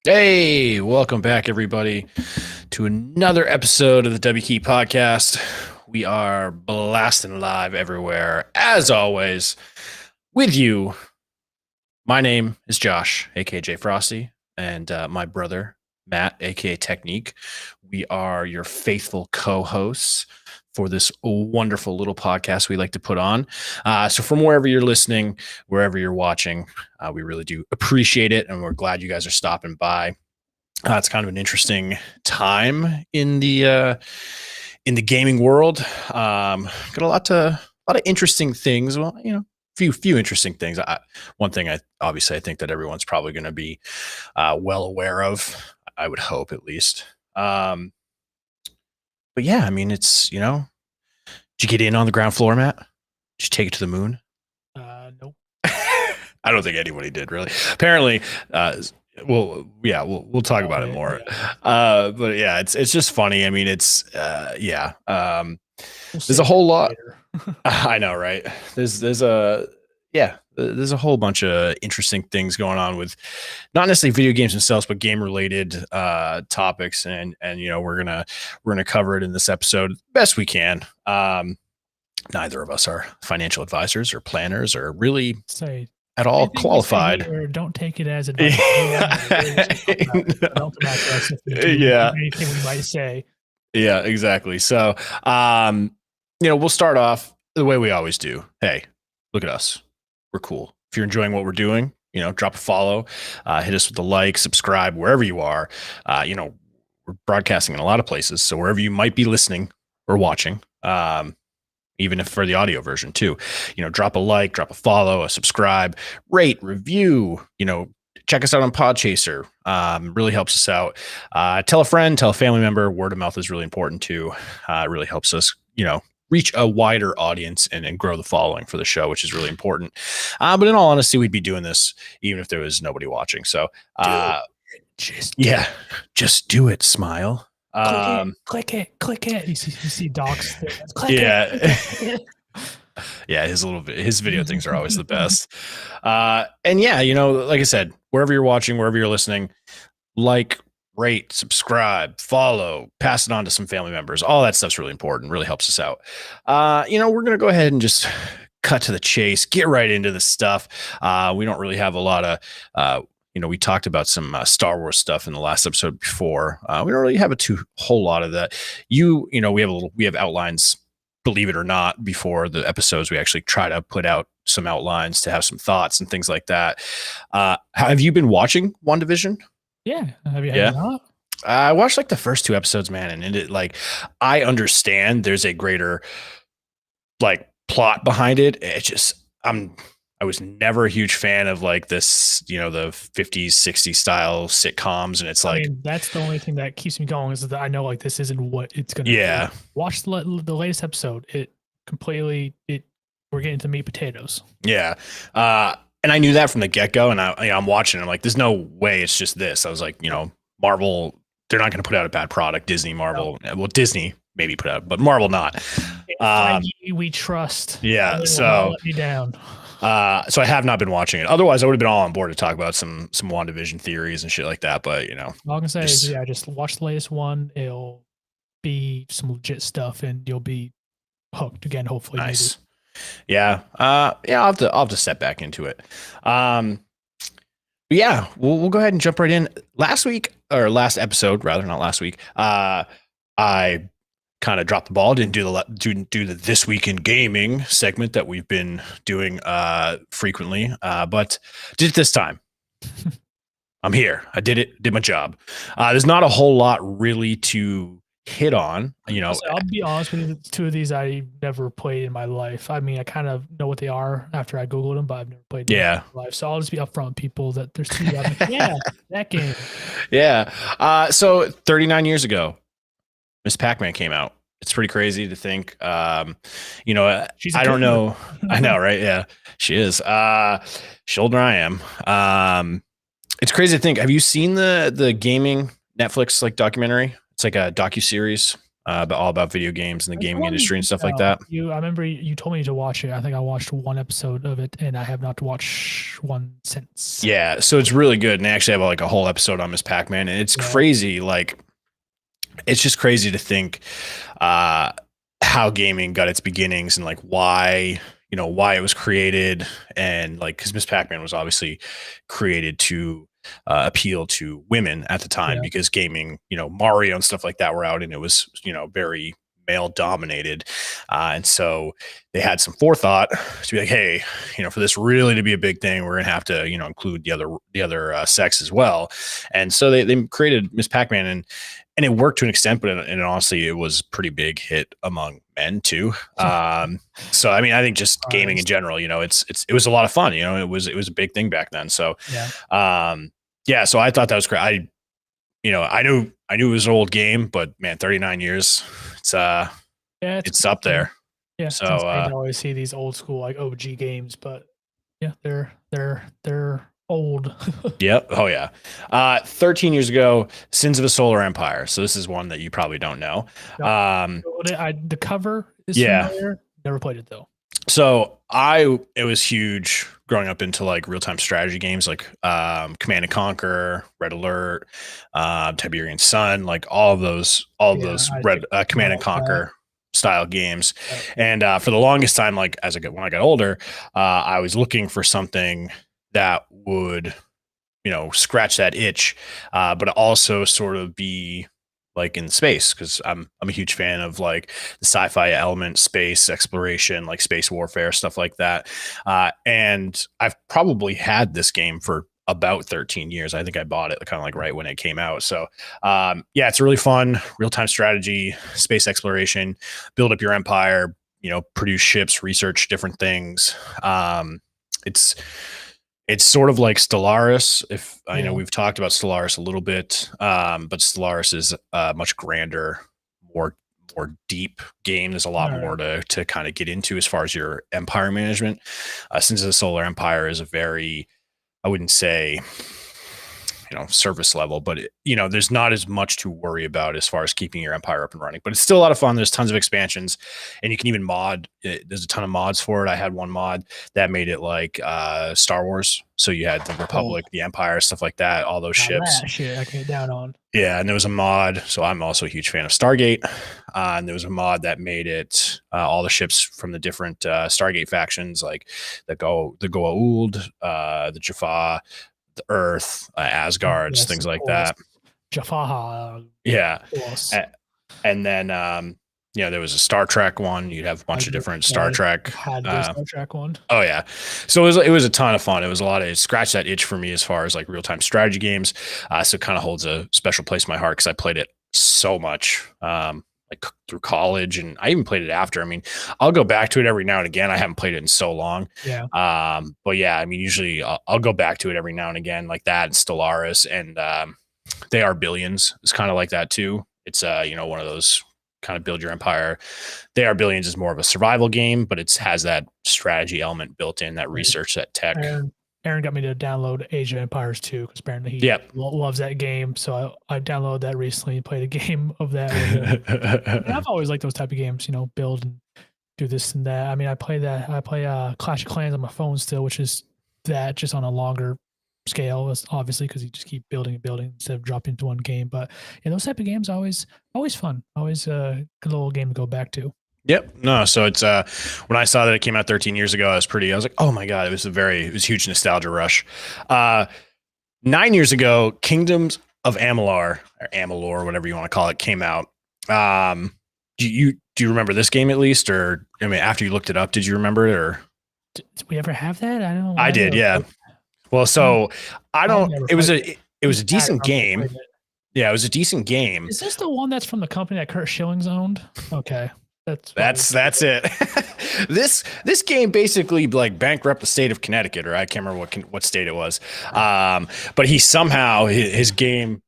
Hey, welcome back, everybody, to another episode of the W Key Podcast. We are blasting live everywhere, as always, with you. My name is Josh, aka J Frosty, and my brother, Matt, aka Technique. We are your faithful co hosts for this wonderful little podcast we like to put on. So, from wherever you're listening, wherever you're watching, we really do appreciate it, and we're glad you guys are stopping by. It's kind of an interesting time in the gaming world. Got a lot of interesting things. Well, few interesting things. One thing I think that everyone's probably going to be well aware of. I would hope at least. But yeah, I mean, did you get in on the ground floor, Matt? Did you take it to the moon? Nope. I don't think anybody did really. Apparently, we'll talk about it more. Yeah. But yeah, it's just funny. I mean, yeah. There's a whole lot. I know, right? There's a whole bunch of interesting things going on with not necessarily video games themselves, but game related topics, and we're gonna cover it in this episode best we can. Neither of us are financial advisors or planners or really at all qualified. Or don't take it as advice. Yeah. Anything we might say. Yeah, exactly. So, we'll start off the way we always do. Hey, look at us. We're cool. If you're enjoying what we're doing, drop a follow, hit us with a like, subscribe wherever you are. We're broadcasting in a lot of places. So wherever you might be listening or watching, even if for the audio version too, drop a like, drop a follow, a subscribe, rate, review, check us out on Podchaser. Really helps us out. Tell a friend, tell a family member. Word of mouth is really important too. It really helps us, reach a wider audience and grow the following for the show, which is really important. But in all honesty, we'd be doing this even if there was nobody watching. So just do it. Smile. Click it. You see docs. Yeah, his video things are always the best. And yeah, like I said, wherever you're watching, wherever you're listening, like, rate, subscribe, follow, pass it on to some family members. All that stuff's really important. Really helps us out. We're gonna go ahead and just cut to the chase, get right into the stuff. We don't really have a lot of we talked about some Star Wars stuff in the last episode before. We don't really have whole lot of that. We have outlines, believe it or not, before the episodes. We actually try to put out some outlines to have some thoughts and things like that. Have you been watching WandaVision? Yeah. Have you not? I watched like the first 2 episodes, man, and I understand there's a greater like plot behind it. It's just I was never a huge fan of like this, the 50s, 60s style sitcoms. And it's like, that's the only thing that keeps me going is that I know like this isn't what it's going to be. Watch the latest episode. We're getting to meat potatoes. Yeah. And I knew that from the get go. And I'm watching, I'm like, there's no way it's just this. I was like, Marvel, they're not going to put out a bad product. Disney, Marvel, well, Disney maybe put out, but Marvel not. We trust. Yeah. So let me down. So I have not been watching it. Otherwise, I would have been all on board to talk about some WandaVision theories and shit like that. But all I can say is, just watch the latest one. It'll be some legit stuff, and you'll be hooked again. Hopefully, nice. Maybe. Yeah. I'll have to step back into it. Yeah, we'll go ahead and jump right in. Last episode, rather, not last week. I kind of dropped the ball, didn't do the This Week in Gaming segment that we've been doing frequently, but did it this time. I'm here. I did my job. There's not a whole lot really to hit on. I'll be honest with you, 2 of these I never played in my life. I mean, I kind of know what they are after I Googled them, but I've never played them in my life. So I'll just be upfront, people, that there's 2 that game. Yeah. So 39 years ago, Miss Pac-Man came out. It's pretty crazy to think. I don't know. I know, right? Yeah, she is. She's older than I am. It's crazy to think. Have you seen the gaming Netflix like documentary? It's like a docuseries. all about video games and the That's the gaming one industry and stuff like no, that. I remember you told me to watch it. I think I watched one episode of it, and I have not watched one since. Yeah, so it's really good, and they actually have like a whole episode on Miss Pac-Man, and it's Yeah. crazy. Like, it's just crazy to think uh, how gaming got its beginnings and like why it was created, and like because Miss Pac-Man was obviously created to appeal to women at the time Yeah. because gaming, Mario and stuff like that were out, and it was very male dominated, and so they had some forethought to be like, hey, for this really to be a big thing, we're gonna have to include the other sex as well, and so they created Miss Pac-Man, and it worked to an extent, but and honestly, it was a pretty big hit among men too. So I mean, I think just gaming in general, it was a lot of fun. It was a big thing back then. So yeah. So I thought that was great. I knew it was an old game, but man, 39 years, it's up there. Yeah. So I always see these old school like OG games, but yeah, they're old. Yep. Oh yeah. 13 years ago, Sins of a Solar Empire. So this is one that you probably don't know. The cover is familiar. Never played it though. So it was huge growing up into like real-time strategy games like Command and Conquer, Red Alert, Tiberian Sun, like all of those Command and Conquer style games. And for the longest time, like when I got older, I was looking for something that would scratch that itch, but also sort of be like in space, because I'm a huge fan of like the sci-fi element, space exploration, like space warfare, stuff like that. And I've probably had this game for about 13 years. I think I bought it kind of like right when it came out. So yeah, it's really fun, real-time strategy, space exploration, build up your empire, produce ships, research different things. It's sort of like Stellaris. I know we've talked about Stellaris a little bit, but Stellaris is a much grander, more deep game. There's a lot more to kind of get into as far as your empire management. Since the Solar Empire is a very, I wouldn't say, surface level, but there's not as much to worry about as far as keeping your empire up and running, but it's still a lot of fun. There's tons of expansions, and you can even mod it. There's a ton of mods for it. I had one mod that made it like Star Wars. So you had the Republic, the Empire, stuff like that, all those ships. Shit, I can get down on. Yeah, and there was a mod. So I'm also a huge fan of Stargate. And there was a mod that made it all the ships from the different Stargate factions, like the Goa'uld, the Jaffa, the Earth, Asgards, things like that. Jaffa. Yeah. And then there was a Star Trek one. You'd have a bunch of different Star Trek. Had the Star Trek one. Oh yeah. So it was a ton of fun. It was it scratched that itch for me as far as like real-time strategy games. So it kind of holds a special place in my heart because I played it so much. Like through college, and I even played it after. I mean, I'll go back to it every now and again. I haven't played it in so long. Yeah. But yeah, I mean, usually I'll go back to it every now and again, like that and Stellaris, and They Are Billions. It's kind of like that too. It's one of those kind of build your empire. They Are Billions is more of a survival game, but it has that strategy element built in, that research, that tech. Aaron got me to download Age of Empires 2 because apparently he loves that game. So I downloaded that recently and played a game of that. And I've always liked those type of games, build and do this and that. I mean, I play Clash of Clans on my phone still, which is that just on a longer scale, obviously, because you just keep building and building instead of dropping into one game. But yeah, those type of games always fun. Always a good little game to go back to. Yep. No. So it's when I saw that it came out 13 years ago, I was like, oh my God, it was a huge nostalgia rush. 9 years ago, Kingdoms of Amalur, or Amalur, whatever you want to call it, came out. Do you remember this game at least? Or I mean, after you looked it up, did you remember it? Or did we ever have that? I don't know. I did, yeah. Well, so I don't. It was a decent game. Yeah, it was a decent game. Is this the one that's from the company that Kurt Schilling's owned? Okay. That's it. This game basically like bankrupt the state of Connecticut, or I can't remember what state it was. But he somehow his game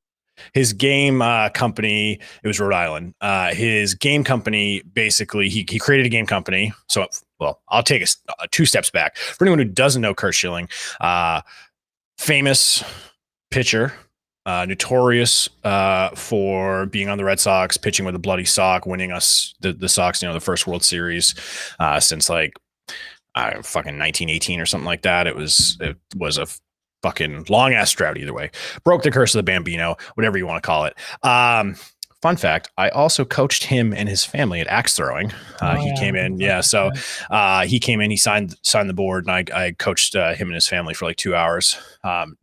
company, it was Rhode Island. His game company basically he created a game company. So I'll take two steps back. For anyone who doesn't know Kurt Schilling, famous pitcher, notorious for being on the Red Sox, pitching with a bloody sock, winning us the Sox, the first World Series since like fucking 1918 or something like that. It was a fucking long ass drought either way. Broke the curse of the Bambino, whatever you want to call it. Fun fact, I also coached him and his family at axe throwing. He came in. Yeah. So he came in, he signed the board, and I coached him and his family for like 2 hours.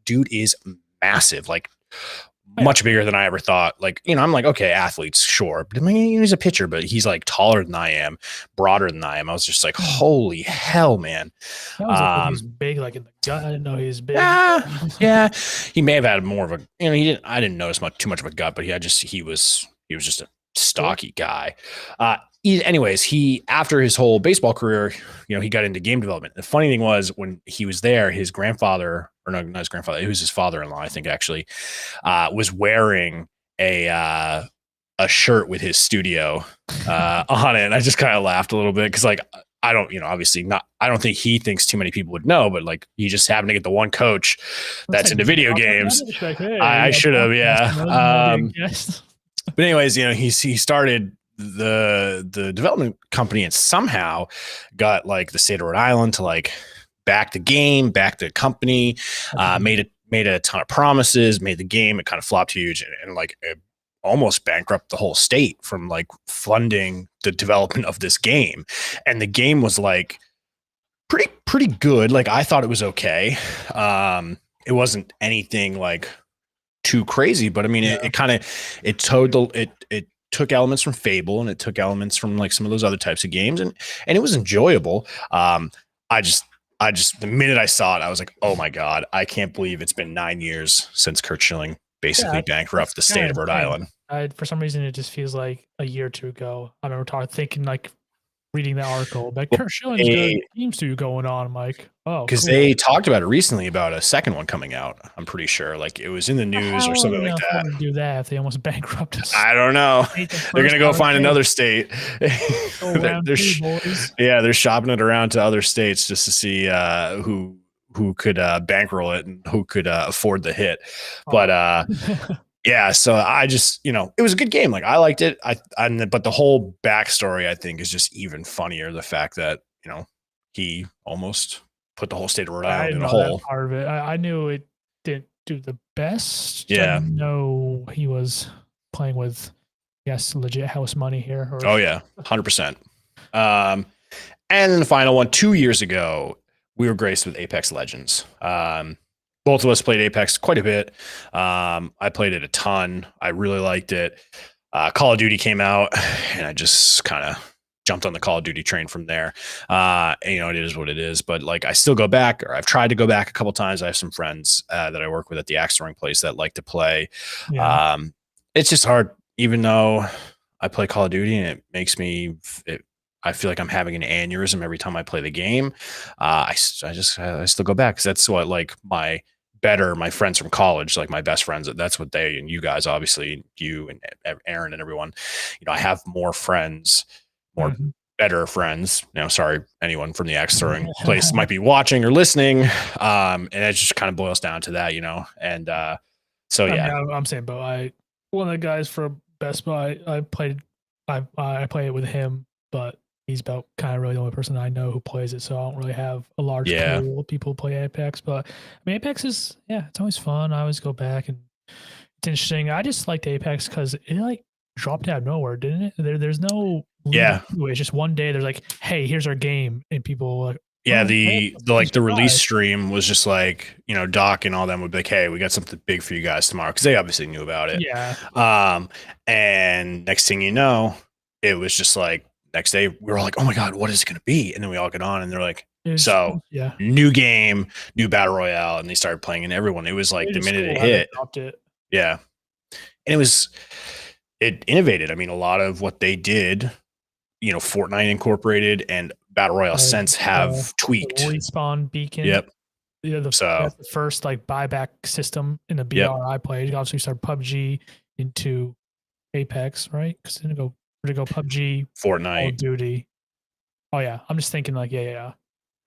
Dude is massive, like much bigger than I ever thought. Like, I'm like, okay, athletes, sure. But I mean, he's a pitcher, but he's like taller than I am, broader than I am. I was just like, holy hell, man. That was like he's big, like in the gut. I didn't know he was big. Yeah. He may have had more of a, I didn't notice too much of a gut, but he was just a stocky guy. Anyways, after his whole baseball career, he got into game development. The funny thing was, when he was there, his grandfather, or no, not his grandfather, it was his father-in-law, I think, actually, was wearing a shirt with his studio on it. And I just kind of laughed a little bit because, like, I don't, obviously not, I don't think he thinks too many people would know, but like, he just happened to get the one coach that's into video games. I should have, yeah. But anyways, he started the development company and somehow got like the state of Rhode Island to like back the game, back the company, made a ton of promises, made the game. It kind of flopped huge and like it almost bankrupt the whole state from like funding the development of this game. And the game was like pretty good. Like, I thought it was okay. It wasn't anything like too crazy, but I mean, it took elements from Fable, and it took elements from like some of those other types of games, and it was enjoyable. I just the minute I saw it, I was like, oh my God, I can't believe it's been 9 years since Curt Schilling basically bankrupt the state of Rhode Island. For some reason, it just feels like a year or two ago. I remember thinking, like, reading the article, like, Curt Schilling's good teams to going on. I'm like, oh, because they talked about it recently about a second one coming out. I'm pretty sure, like, it was in the news or something like that. Do that if they almost bankrupt us? I don't know. They're gonna go find another state. They're shopping it around to other states just to see who could bankroll it and who could afford the hit. But yeah, so I just, it was a good game. Like, I liked it. But the whole backstory, I think, is just even funnier. The fact that, he almost put the whole state of Rhode Island in a hole. Part of it. I knew it didn't do the best. Yeah. I know he was playing with, yes, legit house money here. Oh, yeah. 100%. And then the final one, 2 years ago, we were graced with Apex Legends. Both of us played Apex quite a bit. I played it a ton. I really liked it. Call of Duty came out, and I just kind of jumped on the Call of Duty train from there. It is what it is. But like, I still go back, or I've tried to go back a couple times. I have some friends that I work with at the axe throwing place that like to play. Yeah. It's just hard, even though I play Call of Duty, and it makes me. I feel like I'm having an aneurysm every time I play the game. I still go back because that's what, like, my friends from college, like my best friends, that's what they, and you guys, obviously, you and Aaron and everyone, I have more friends, better friends. Sorry, anyone from the axe throwing place might be watching or listening. And it just kind of boils down to that, and so yeah. I'm saying, but one of the guys from Best Buy, I play it with him, but he's about kind of really the only person I know who plays it, so I don't really have a large pool of people who play Apex. But I mean, Apex is, it's always fun. I always go back, and it's interesting. I just liked Apex because it like dropped out of nowhere, didn't it? There's no it's just one day there's like, hey, here's our game, and people like, the release stream was just like, Doc and all them would be like, hey, we got something big for you guys tomorrow, because they obviously knew about it. And next thing you know, it was just like, next day we were like, oh my God, what is it going to be? And then we all get on, and they're like, new game, new battle royale. And they started playing, and everyone, it was like the minute it hit. Yeah. And it innovated. I mean, a lot of what they did, Fortnite incorporated and battle royale since have tweaked. Respawn beacon. Yep. That's the first like buyback system in the BR I played. Obviously, started PUBG into Apex, right? Because then go PUBG, Fortnite, Call of Duty. Oh yeah, I'm just thinking like yeah.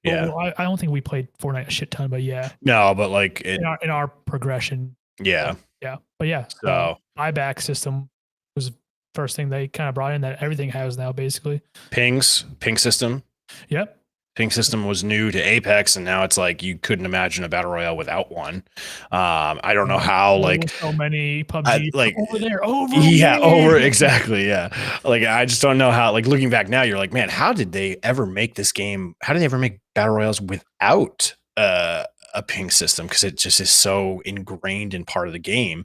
Well, I don't think we played Fortnite a shit ton, but yeah. No, but like in our progression, Yeah. Yeah, but yeah, So buyback system was the first thing they kind of brought in that everything has now, basically. ping system. Yep. Ping system was new to Apex, and now it's like you couldn't imagine a battle royale without one. I don't know how, like, so many PUBG like, over there, over yeah, over with. exactly, yeah. Like, I just don't know how. Like, looking back now, you're like, man, how did they ever make this game? How did they ever make battle royales without a ping system? Because it just is so ingrained in part of the game.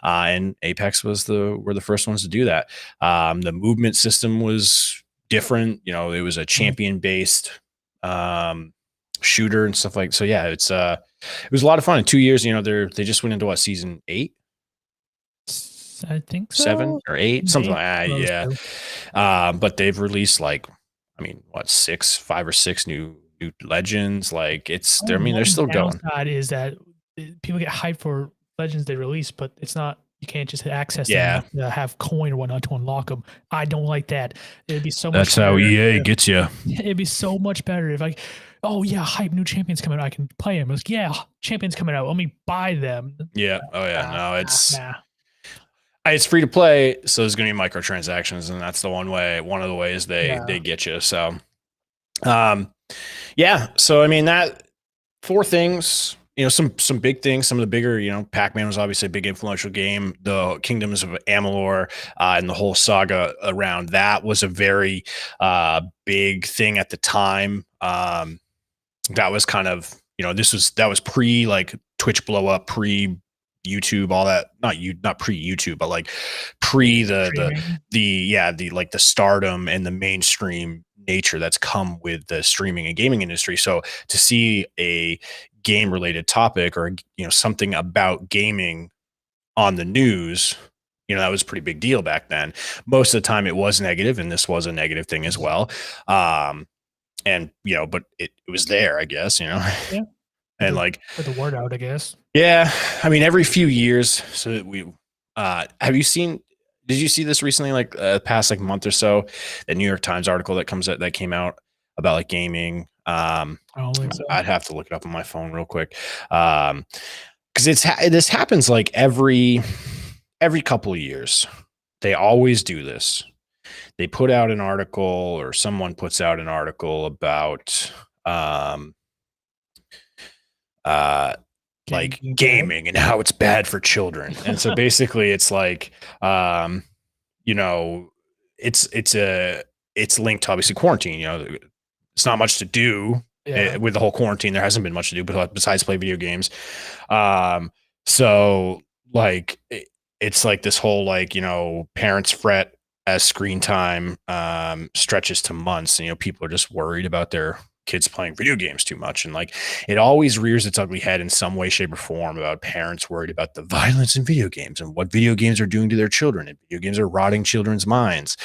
And Apex were the first ones to do that. The movement system was different. You know, it was a champion based shooter and stuff like. So yeah, it was a lot of fun. In 2 years, you know, they just went into what, season 8, I think so. 7 or 8, something like that. Yeah. But they've released, like, I mean, what, 5 or 6 new legends. Like, I mean, they're still going. Downside is that people get hyped for legends they release, but it's not. You can't just access Yeah. them. You have to have coin or whatnot to unlock them. I don't like that. It'd be so much. That's how EA gets you. It'd be so much better if like, oh yeah, hype new champions coming out. I can play them. It's like, yeah, champions coming out. Let me buy them. Yeah. Oh yeah. No, it's free to play, so there's going to be microtransactions, and that's one of the ways they get you. So, yeah. So I mean, that 4 things. You know, some big things. Some of the bigger, you know, Pac-Man was obviously a big influential game. The Kingdoms of Amalur and the whole saga around that was a very big thing at the time. That was kind of, you know, that was pre, like, Twitch blow up, pre YouTube, all that. Not pre YouTube, but like pre the stardom and the mainstream nature that's come with the streaming and gaming industry. So to see a game related topic, or, you know, something about gaming on the news, you know, that was a pretty big deal back then. Most of the time it was negative, and this was a negative thing as well. And, you know, but it was there, I guess, you know. Yeah. And like, put the word out, I guess. Yeah, I mean, every few years. So did you see this recently, like, past, like, month or so, the New York Times article that came out about, like, gaming? I don't think so. I'd have to look it up on my phone real quick. Because this happens like every couple of years. They always do this. They put out an article, or someone puts out an article about like gaming and how it's bad for children. And so basically it's like, you know, it's linked to, obviously, quarantine. You know, it's not much to do with the whole quarantine. There hasn't been much to do besides play video games. So like, it's like this whole, like, you know, parents fret as screen time stretches to months, and, you know, people are just worried about their kids playing video games too much. And, like, it always rears its ugly head in some way, shape, or form about parents worried about the violence in video games and what video games are doing to their children, and video games are rotting children's minds.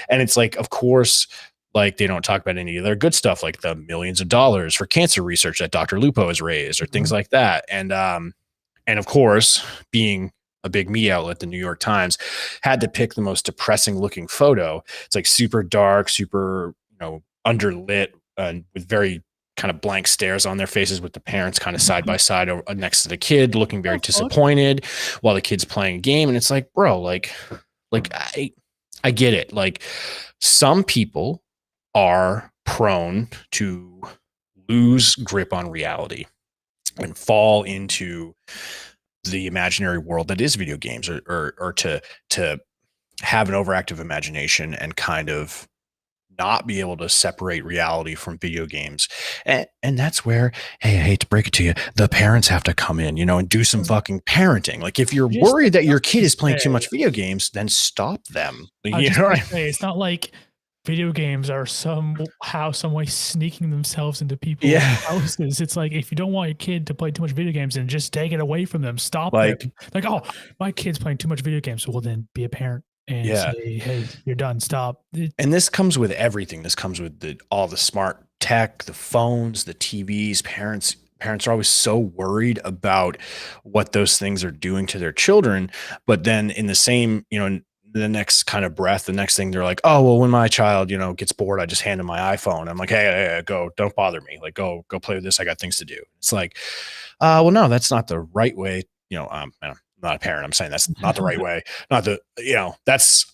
And it's like, of course, like, they don't talk about any of their good stuff, like the millions of dollars for cancer research that Dr. Lupo has raised, or things like that. And of course, being a big media outlet, the New York Times had to pick the most depressing looking photo. It's like super dark, super, you know, underlit, with very kind of blank stares on their faces, with the parents kind of side by side next to the kid, looking very disappointed while the kid's playing a game. And it's like, bro, like I get it. Like, some people are prone to lose grip on reality and fall into the imaginary world that is video games, or to have an overactive imagination and kind of not be able to separate reality from video games. And that's where, hey, I hate to break it to you, the parents have to come in, you know, and do some fucking parenting. Like, if you're worried that your kid is playing too much video games, then stop them. You know what I mean? It's not like video games are some way sneaking themselves into people's houses. It's like, if you don't want your kid to play too much video games, then just take it away from them. Stop them. Like, oh, my kid's playing too much video games. Well, then be a parent and say, hey, you're done. Stop. And this comes with everything. This comes with all the smart tech, the phones, the TVs. Parents are always so worried about what those things are doing to their children. But then in the same, you know, the next kind of breath, the next thing, they're like, oh, well, when my child, you know, gets bored, I just hand him my iPhone. I'm like, hey, go, don't bother me. Like, go play with this. I got things to do. It's like, well, no, that's not the right way. You know, not a parent. I'm saying that's not the right way. Not the,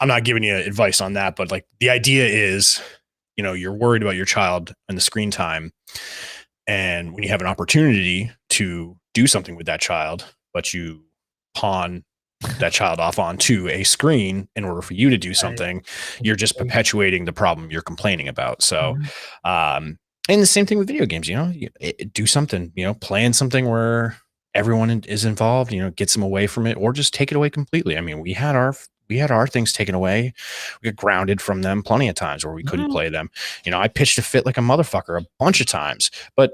I'm not giving you advice on that, but like the idea is, you're worried about your child and the screen time. And when you have an opportunity to do something with that child, but you pawn that child off onto a screen in order for you to do something, you're just perpetuating the problem you're complaining about. So, and the same thing with video games, do something, plan something where everyone is involved, gets them away from it, or just take it away completely. I mean, we had our things taken away. We got grounded from them plenty of times where we couldn't play them. I pitched a fit like a motherfucker a bunch of times, but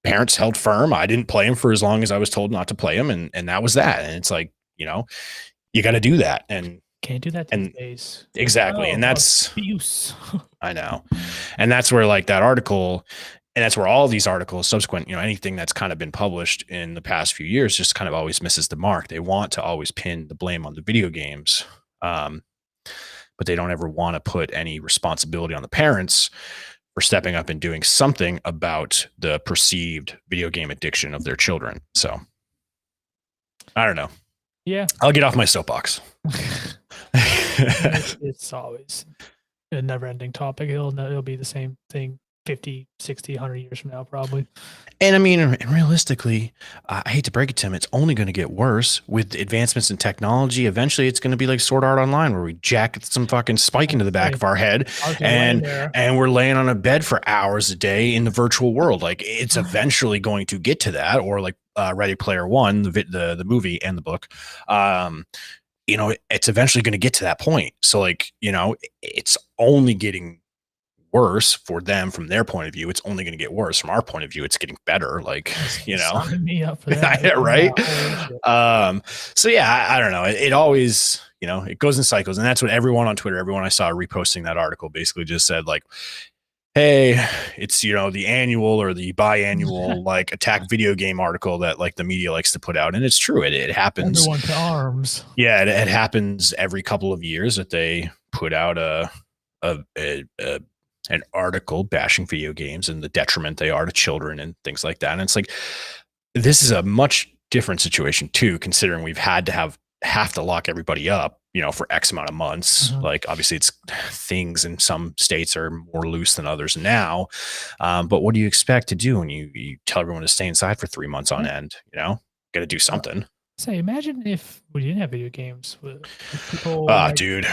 parents held firm. I didn't play them for as long as I was told not to play them. And that was that. And it's like, you got to do that. And can't do that these days. Exactly. And that's abuse. I know. And that's where like that article, and that's where all these articles subsequent, anything that's kind of been published in the past few years just kind of always misses the mark. They want to always pin the blame on the video games. But they don't ever want to put any responsibility on the parents for stepping up and doing something about the perceived video game addiction of their children. So I don't know. Yeah. I'll get off my soapbox. It's always a never ending topic. It'll be the same thing 50, 60, 100 years from now, probably. And I mean, realistically, I hate to break it to him, it's only going to get worse with advancements in technology. Eventually, it's going to be like Sword Art Online, where we jack some fucking spike into the back of our head, and we're laying on a bed for hours a day in the virtual world. Like, it's eventually going to get to that, or like Ready Player One, the movie and the book. It's eventually going to get to that point. So, like, it's only getting worse for them from their point of view. It's only going to get worse from our point of view. It's getting better. Like, sign me up for that. Right. So yeah, I don't know. It always, it goes in cycles, and that's what everyone on Twitter, everyone I saw reposting that article basically just said, like, hey, it's, the annual or the biannual like attack video game article that like the media likes to put out. And it's true. It happens. Everyone to arms. Yeah. It happens every couple of years that they put out an article bashing video games and the detriment they are to children and things like that. And it's like, this is a much different situation too, considering we've had to have to lock everybody up, for X amount of months. Like, obviously it's things in some states are more loose than others now. But what do you expect to do when you tell everyone to stay inside for 3 months on end? Got to do something. Say, imagine if we didn't have video games. With people dude,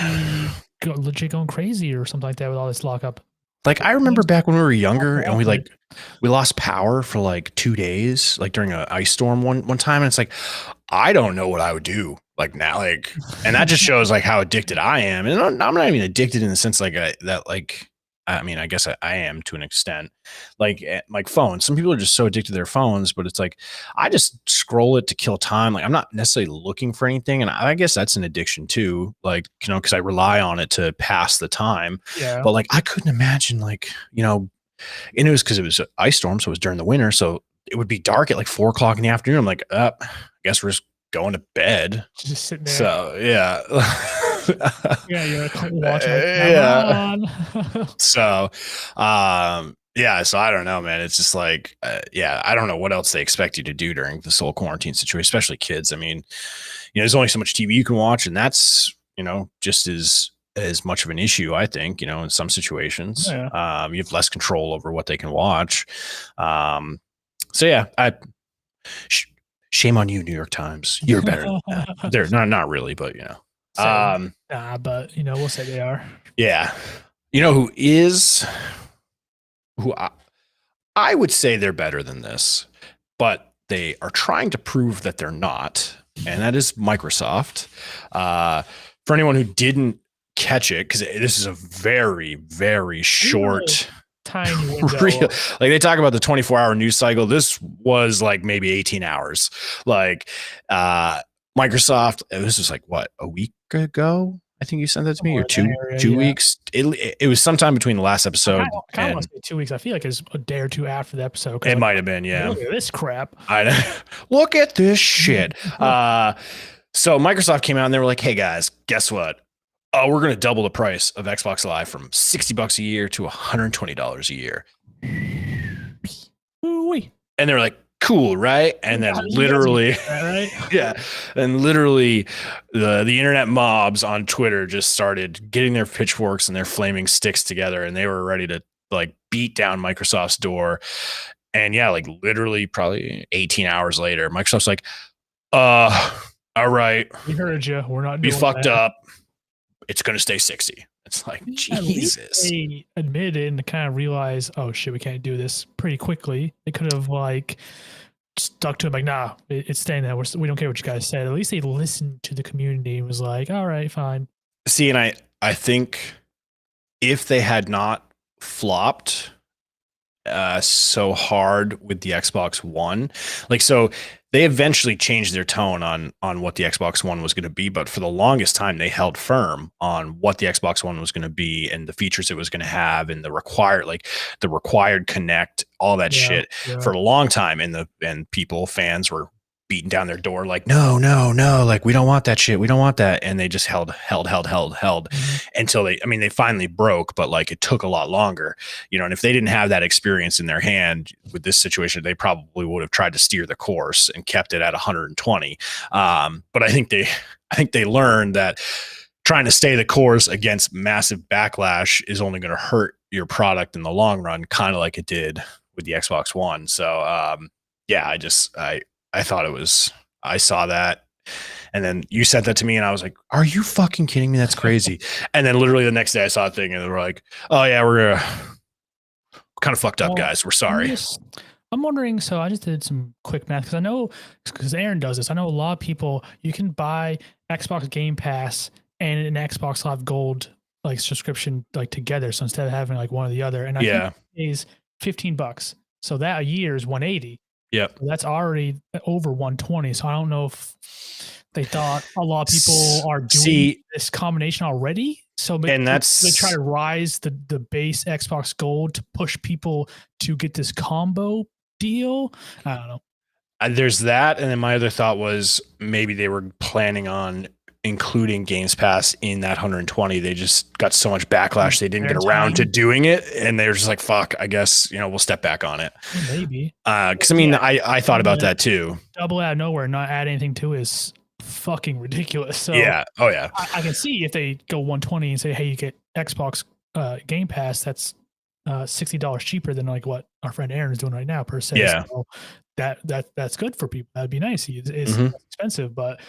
legit going crazy or something like that with all this lockup. Like, I remember back when we were younger and we lost power for like 2 days, like during an ice storm one time. And it's like, I don't know what I would do like now, like, and that just shows like how addicted I am. And I'm not even addicted in the sense like that, like, I mean, I guess I am to an extent, like phones. Some people are just so addicted to their phones, but it's like, I just scroll it to kill time. Like, I'm not necessarily looking for anything. And I guess that's an addiction too. Like, cause I rely on it to pass the time. Yeah. But like, I couldn't imagine like, and it was cause it was an ice storm. So it was during the winter. So it would be dark at like 4 o'clock in the afternoon. I'm like, I guess we're just going to bed. Just sitting there. So yeah. Yeah, you're watching. So, yeah. So I don't know, man. It's just like, I don't know what else they expect you to do during this whole quarantine situation, especially kids. I mean, there's only so much TV you can watch, and that's, just as much of an issue, I think, in some situations. Yeah. You have less control over what they can watch. So yeah, shame on you, New York Times. You're better than that. They're not really, but but we'll say they are. Yeah. Who I would say they're better than this, but they are trying to prove that they're not. And that is Microsoft. For anyone who didn't catch it, because this is a very, very short, tiny window. Like, they talk about the 24-hour news cycle. This was like maybe 18 hours. Like, Microsoft, this was like what, a week ago? I think you sent that to me, or two weeks. It was sometime between the last episode. I kind of want to say 2 weeks. I feel like it's a day or two after the episode. It might have been, yeah. Look at this crap. Look at this shit. So Microsoft came out and they were like, hey guys, guess what? We're going to double the price of Xbox Live from $60 a year to $120 a year. Ooh-wee. And they were like, cool, right? And then You guys get literally, that, right? yeah, and literally, the internet mobs on Twitter just started getting their pitchforks and their flaming sticks together, and they were ready to like beat down Microsoft's door. And yeah, like literally, probably 18 hours later, Microsoft's like, all right, We heard you. We're not we doing fucked that. up. It's gonna stay 60. It's like, At least Jesus. they admitted and kind of realized, oh shit, we can't do this pretty quickly. They could have like stuck to it, like, nah, it's staying there. We don't care what you guys said. At least they listened to the community and was like, all right, fine. See, and I think if they had not flopped so hard with the Xbox One, like, so they eventually changed their tone on what the Xbox One was going to be, but for the longest time they held firm on what the Xbox One was going to be and the features it was going to have and the required Connect, all that shit for a long time. And fans were beating down their door like, no, like, we don't want that shit, we don't want that. And they just held until they finally broke, but like it took a lot longer, and if they didn't have that experience in their hand with this situation, they probably would have tried to steer the course and kept it at 120. But I think they learned that trying to stay the course against massive backlash is only going to hurt your product in the long run, kind of like it did with the Xbox One. So yeah, I thought I saw that. And then you sent that to me and I was like, are you fucking kidding me? That's crazy. And then literally the next day I saw a thing and they were like, oh yeah, we're kind of fucked up, guys. We're sorry. I'm wondering, so I just did some quick math because I know, because Aaron does this, I know a lot of people, you can buy Xbox Game Pass and an Xbox Live Gold like subscription like together. So instead of having like one or the other, and I think it is $15. So that a year is 180. Yep. So that's already over 120. So I don't know if they thought a lot of people are doing this combination already. So maybe they try to rise the base Xbox Gold to push people to get this combo deal. I don't know. There's that. And then my other thought was maybe they were planning on including Games Pass in that 120. They just got so much backlash they didn't get around to doing it, and they were just like, fuck, I guess we'll step back on it. Maybe because I thought about that too. Double out of nowhere, not add anything to it is fucking ridiculous. So yeah, I can see if they go 120 and say, hey, you get Xbox Game Pass, that's $60 cheaper than like what our friend Aaron is doing right now per se. Yeah. So that's good for people. That'd be nice. It's expensive, but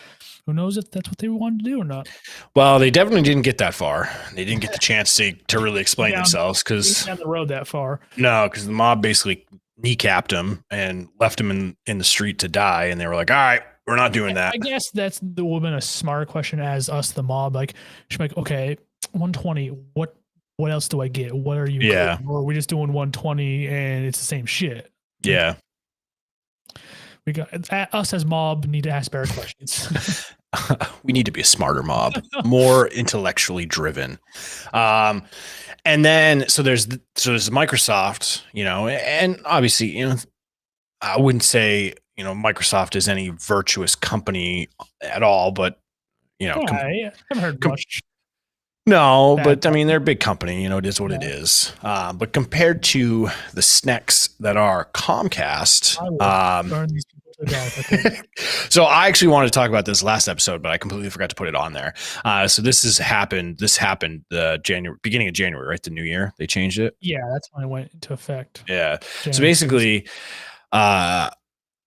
who knows if that's what they wanted to do or not. Well, they definitely didn't get that far. They didn't get the chance to really explain themselves because down the road that far. No, because the mob basically kneecapped him and left him in the street to die, and they were like, all right, we're not doing that. I guess that's the woman a smart question as us, the mob. Like, she's like, okay, 120, what else do I get? What are you? Yeah. Or are we just doing 120 and it's the same shit? Yeah. We got us as mob need to ask better questions. We need to be a smarter mob, more intellectually driven. And then so there's Microsoft, and obviously, I wouldn't say Microsoft is any virtuous company at all, but I haven't heard much. No, but I mean, they're a big company, it is what it is. But compared to the SNECs that are Comcast, burn these people to death. So I actually wanted to talk about this last episode, but I completely forgot to put it on there. So this happened beginning of January, right? The new year, they changed it. Yeah, that's when it went into effect. Yeah. January. So basically, I'm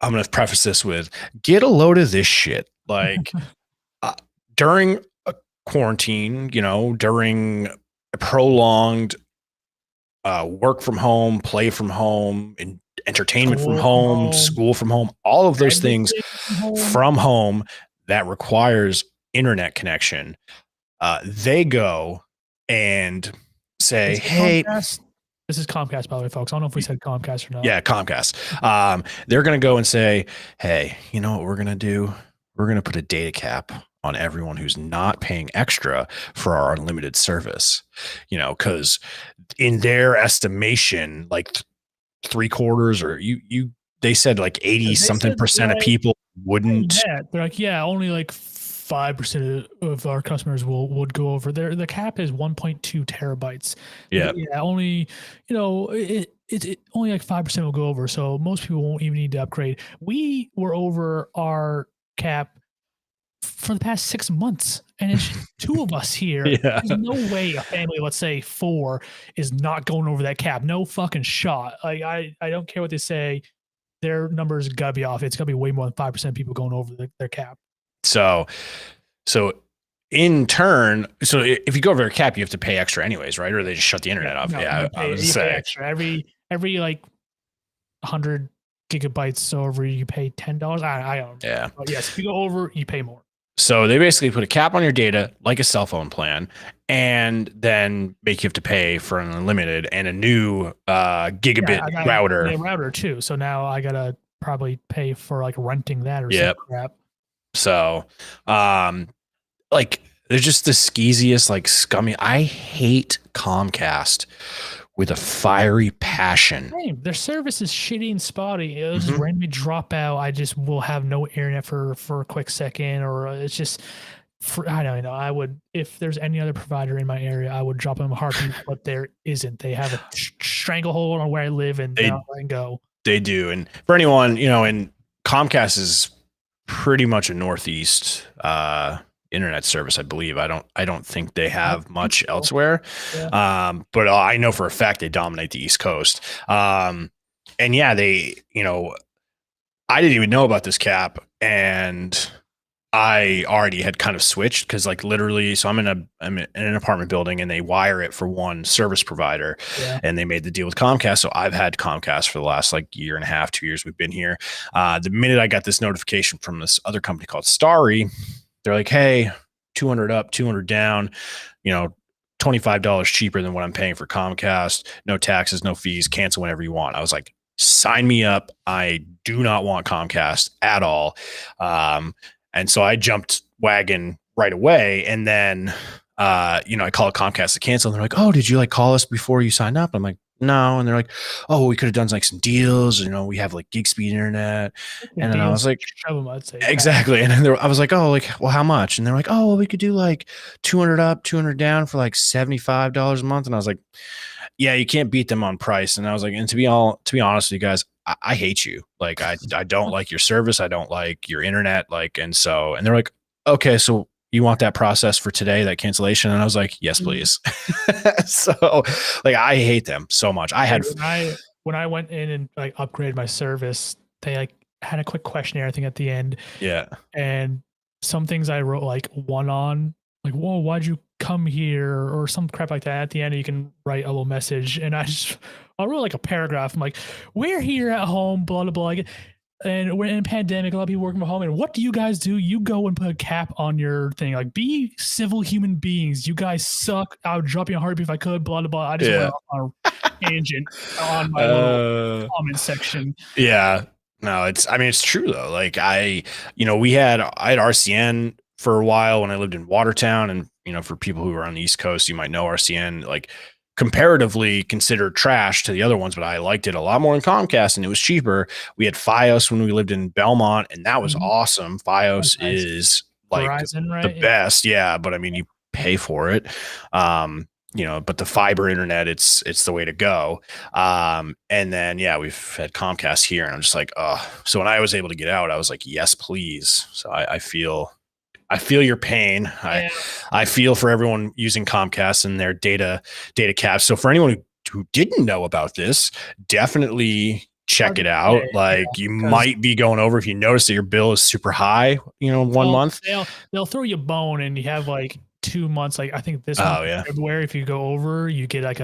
going to preface this with, get a load of this shit. Like during quarantine, during a prolonged work from home, play from home, and entertainment from home, school from home, all of those things from home that requires internet connection. They go and say, hey, Comcast? This is Comcast, by the way, folks. I don't know if we said Comcast or not. Yeah, Comcast. They're going to go and say, hey, you know what we're going to do? We're going to put a data cap on everyone who's not paying extra for our unlimited service, because in their estimation, like 3/4 or they said like 80 something percent of people wouldn't. They're like, yeah, only like 5% of our customers would go over there. The cap is 1.2 terabytes. Yeah. Yeah. Only, only like 5% will go over, so most people won't even need to upgrade. We were over our cap for the past 6 months, and it's just 2 of us here. Yeah. There's no way a family, let's say 4, is not going over that cap. No fucking shot. Like, I don't care what they say, their numbers gotta be off. It's gotta be way more than 5% people going over their cap. So in turn, so if you go over your cap, you have to pay extra anyways, right? Or they just shut the internet off. No, Yeah, I was saying extra. Every like 100 gigabytes over, you pay $10. I don't know. Yeah. But yes, if you go over, you pay more. So they basically put a cap on your data, like a cell phone plan, and then make you have to pay for an unlimited and a new gigabit router. A router too. So now I gotta probably pay for like renting that or Yep. some crap. So, like, they're just the skeeziest, like, scummy. I hate Comcast with a fiery passion. Same. Their service is shitty and spotty. It'll just randomly drop out. I just will have no internet for a quick second, or it's just. I don't know. I would, if there's any other provider in my area, I would drop them a heartbeat, but there isn't. They have a stranglehold on where I live, and they go. They do. And for anyone, and Comcast is pretty much a Northeast internet service, I believe. I don't think they have much elsewhere. Yeah. But I know for a fact they dominate the East Coast. And yeah, they, I didn't even know about this cap, and I already had kind of switched because, like, literally, so I'm in an apartment building, and they wire it for one service provider, and they made the deal with Comcast. So I've had Comcast for the last like year and a half, 2 years we've been here. The minute I got this notification from this other company called Starry, they're like, hey, 200 up, 200 down, $25 cheaper than what I'm paying for Comcast. No taxes, no fees, cancel whenever you want. I was like, sign me up. I do not want Comcast at all. And so I jumped wagon right away. And then, I call Comcast to cancel. And they're like, oh, did you like call us before you signed up? I'm like, no. And they're like, oh, we could have done like some deals. We have like gig speed internet. And then I was like, exactly. And then I was like, oh, like, well, how much? And they're like, oh, well, we could do like 200 up, 200 down for like $75 a month. And I was like, yeah, you can't beat them on price. And I was like, and to be honest with you guys, I hate you. Like, I don't like your service. I don't like your internet. Like, and they're like, okay, so you want that process for today, that cancellation? And I was like, yes, please. So like, I hate them so much. When I went in and like upgraded my service, they like had a quick questionnaire thing at the end. Yeah. And some things I wrote like one on, like, whoa, why'd you come here, or some crap like that. At the end, you can write a little message, and I wrote like a paragraph. I'm like, we're here at home, blah, blah, blah. And we're in a pandemic, a lot of people working from home. And what do you guys do? You go and put a cap on your thing. Like, be civil human beings. You guys suck. I would drop you a heartbeat if I could, blah, blah, blah. I just went off on a tangent on my little comment section. Yeah. No, it's true though. Like I had RCN for a while when I lived in Watertown, and for people who are on the East Coast, you might know RCN like comparatively considered trash to the other ones, but I liked it a lot more in Comcast, and it was cheaper. We had Fios when we lived in Belmont, and that was awesome. Fios is like Verizon, right? The best, yeah. But I mean, you pay for it. But the fiber internet, it's the way to go. And then, we've had Comcast here, and I'm just like, oh. So when I was able to get out, I was like, yes, please. So I feel your pain. Yeah. I feel for everyone using Comcast and their data caps. So for anyone who didn't know about this, definitely check it out. Like, you might be going over if you notice that your bill is super high, one month. They'll throw you a bone, and you have like 2 months. Like, I think this month, February, if you go over, you get like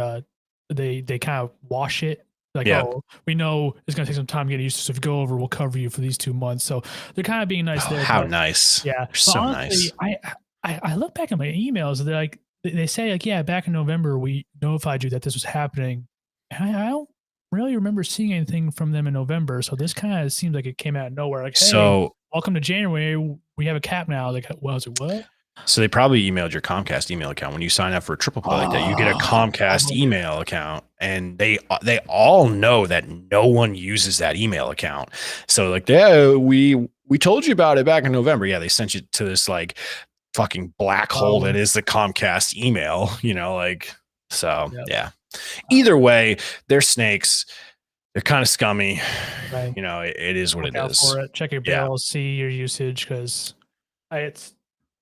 they kind of wash it. Like, oh, we know it's going to take some time to get used to. So if you go over, we'll cover you for these 2 months. So they're kind of being nice there. How nice. Yeah. They're so honestly, nice. I look back at my emails, and they're like, they say like, yeah, back in November, we notified you that this was happening. And I don't really remember seeing anything from them in November. So this kind of seems like it came out of nowhere. Like, hey, welcome to January. We have a cap now. Like, well, I was like, what? So they probably emailed your Comcast email account. When you sign up for a triple play like that, you get a Comcast email account, and they all know that no one uses that email account. So like, yeah, we told you about it back in November. Yeah, they sent you to this like fucking black hole that is the Comcast email, like, so yeah. Either way, they're snakes. They're kind of scummy. Right. You know, it is what Look it out is. for it. Check your Yeah. bills, see your usage, because I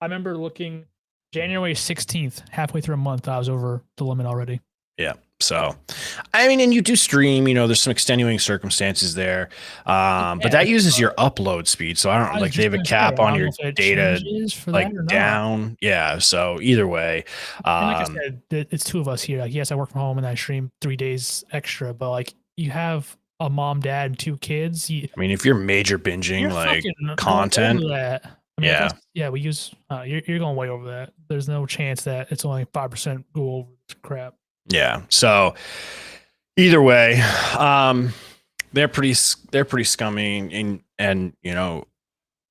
remember looking January 16th, halfway through a month, I was over the limit already. Yeah. So, I mean, and you do stream, you know, there's some extenuating circumstances there. But that uses your upload speed. So I don't like they have a cap on your data for like that or not. down. Yeah. So either way. And like I said, it's two of us here. Like, yes, I work from home and I stream 3 days extra, but like you have a mom, dad, and 2 kids. I mean, if you're major binging You're like fucking content, that. I mean, yeah, yeah, we use. You're going way over that. There's no chance that it's only 5% go over this crap. yeah. So either way, they're pretty scummy, and you know,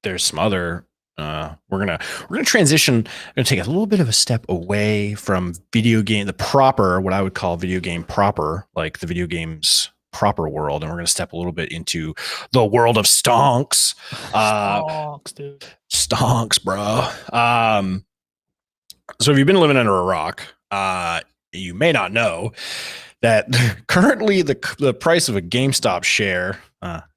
there's some other. We're gonna transition. We're gonna take a little bit of a step away from video game, the proper, what I would call video game proper, like the video games proper world, and we're gonna step a little bit into the world of stonks. Stonks, dude. Stonks, bro. So if you've been living under a rock, you may not know that currently the price of a GameStop share.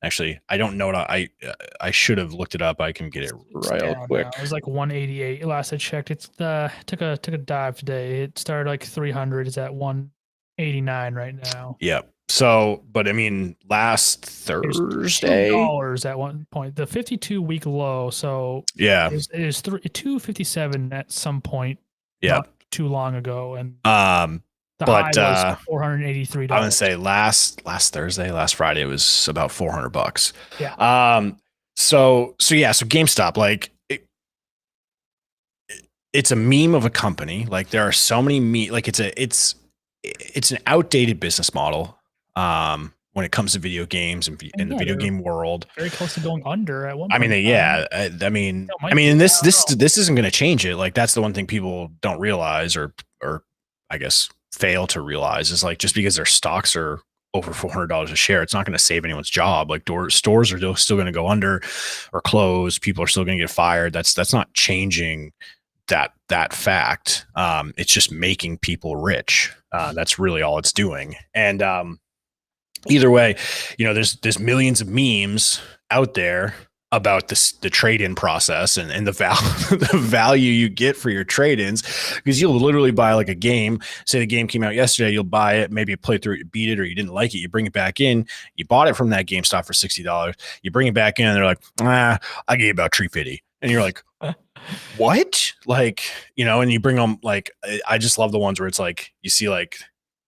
Actually, I don't know. I should have looked it up. I can get it real quick. Now. It was like 188 last I checked. It's took a dive today. It started like 300. It's at 189 right now. Yep. So, but I mean, last Thursday, $2 at one point. The 52-week low. So yeah, it is 257 at some point. Yeah, not too long ago, and the high was $483. I would say last Thursday, last Friday, it was about $400. Yeah. So GameStop, like it's a meme of a company. Like there are so many like it's an outdated business model. When it comes to video games and in the video game world, very close to going under at one point. I mean, I mean, this isn't going to change it. Like that's the one thing people don't realize, or I guess fail to realize, is like just because their stocks are over $400 a share, it's not going to save anyone's job. Like stores are still going to go under or close. People are still going to get fired. That's not changing that fact. It's just making people rich. That's really all it's doing. And either way, you know, there's millions of memes out there about the trade-in process and the value you get for your trade-ins, because you'll literally buy like a game. Say the game came out yesterday, you'll buy it, maybe you play through it, you beat it, or you didn't like it, you bring it back in, you bought it from that GameStop for $60, you bring it back in, and they're like, I gave you about $350, and you're like, what? Like, you know, and you bring them, like, I just love the ones where it's like you see like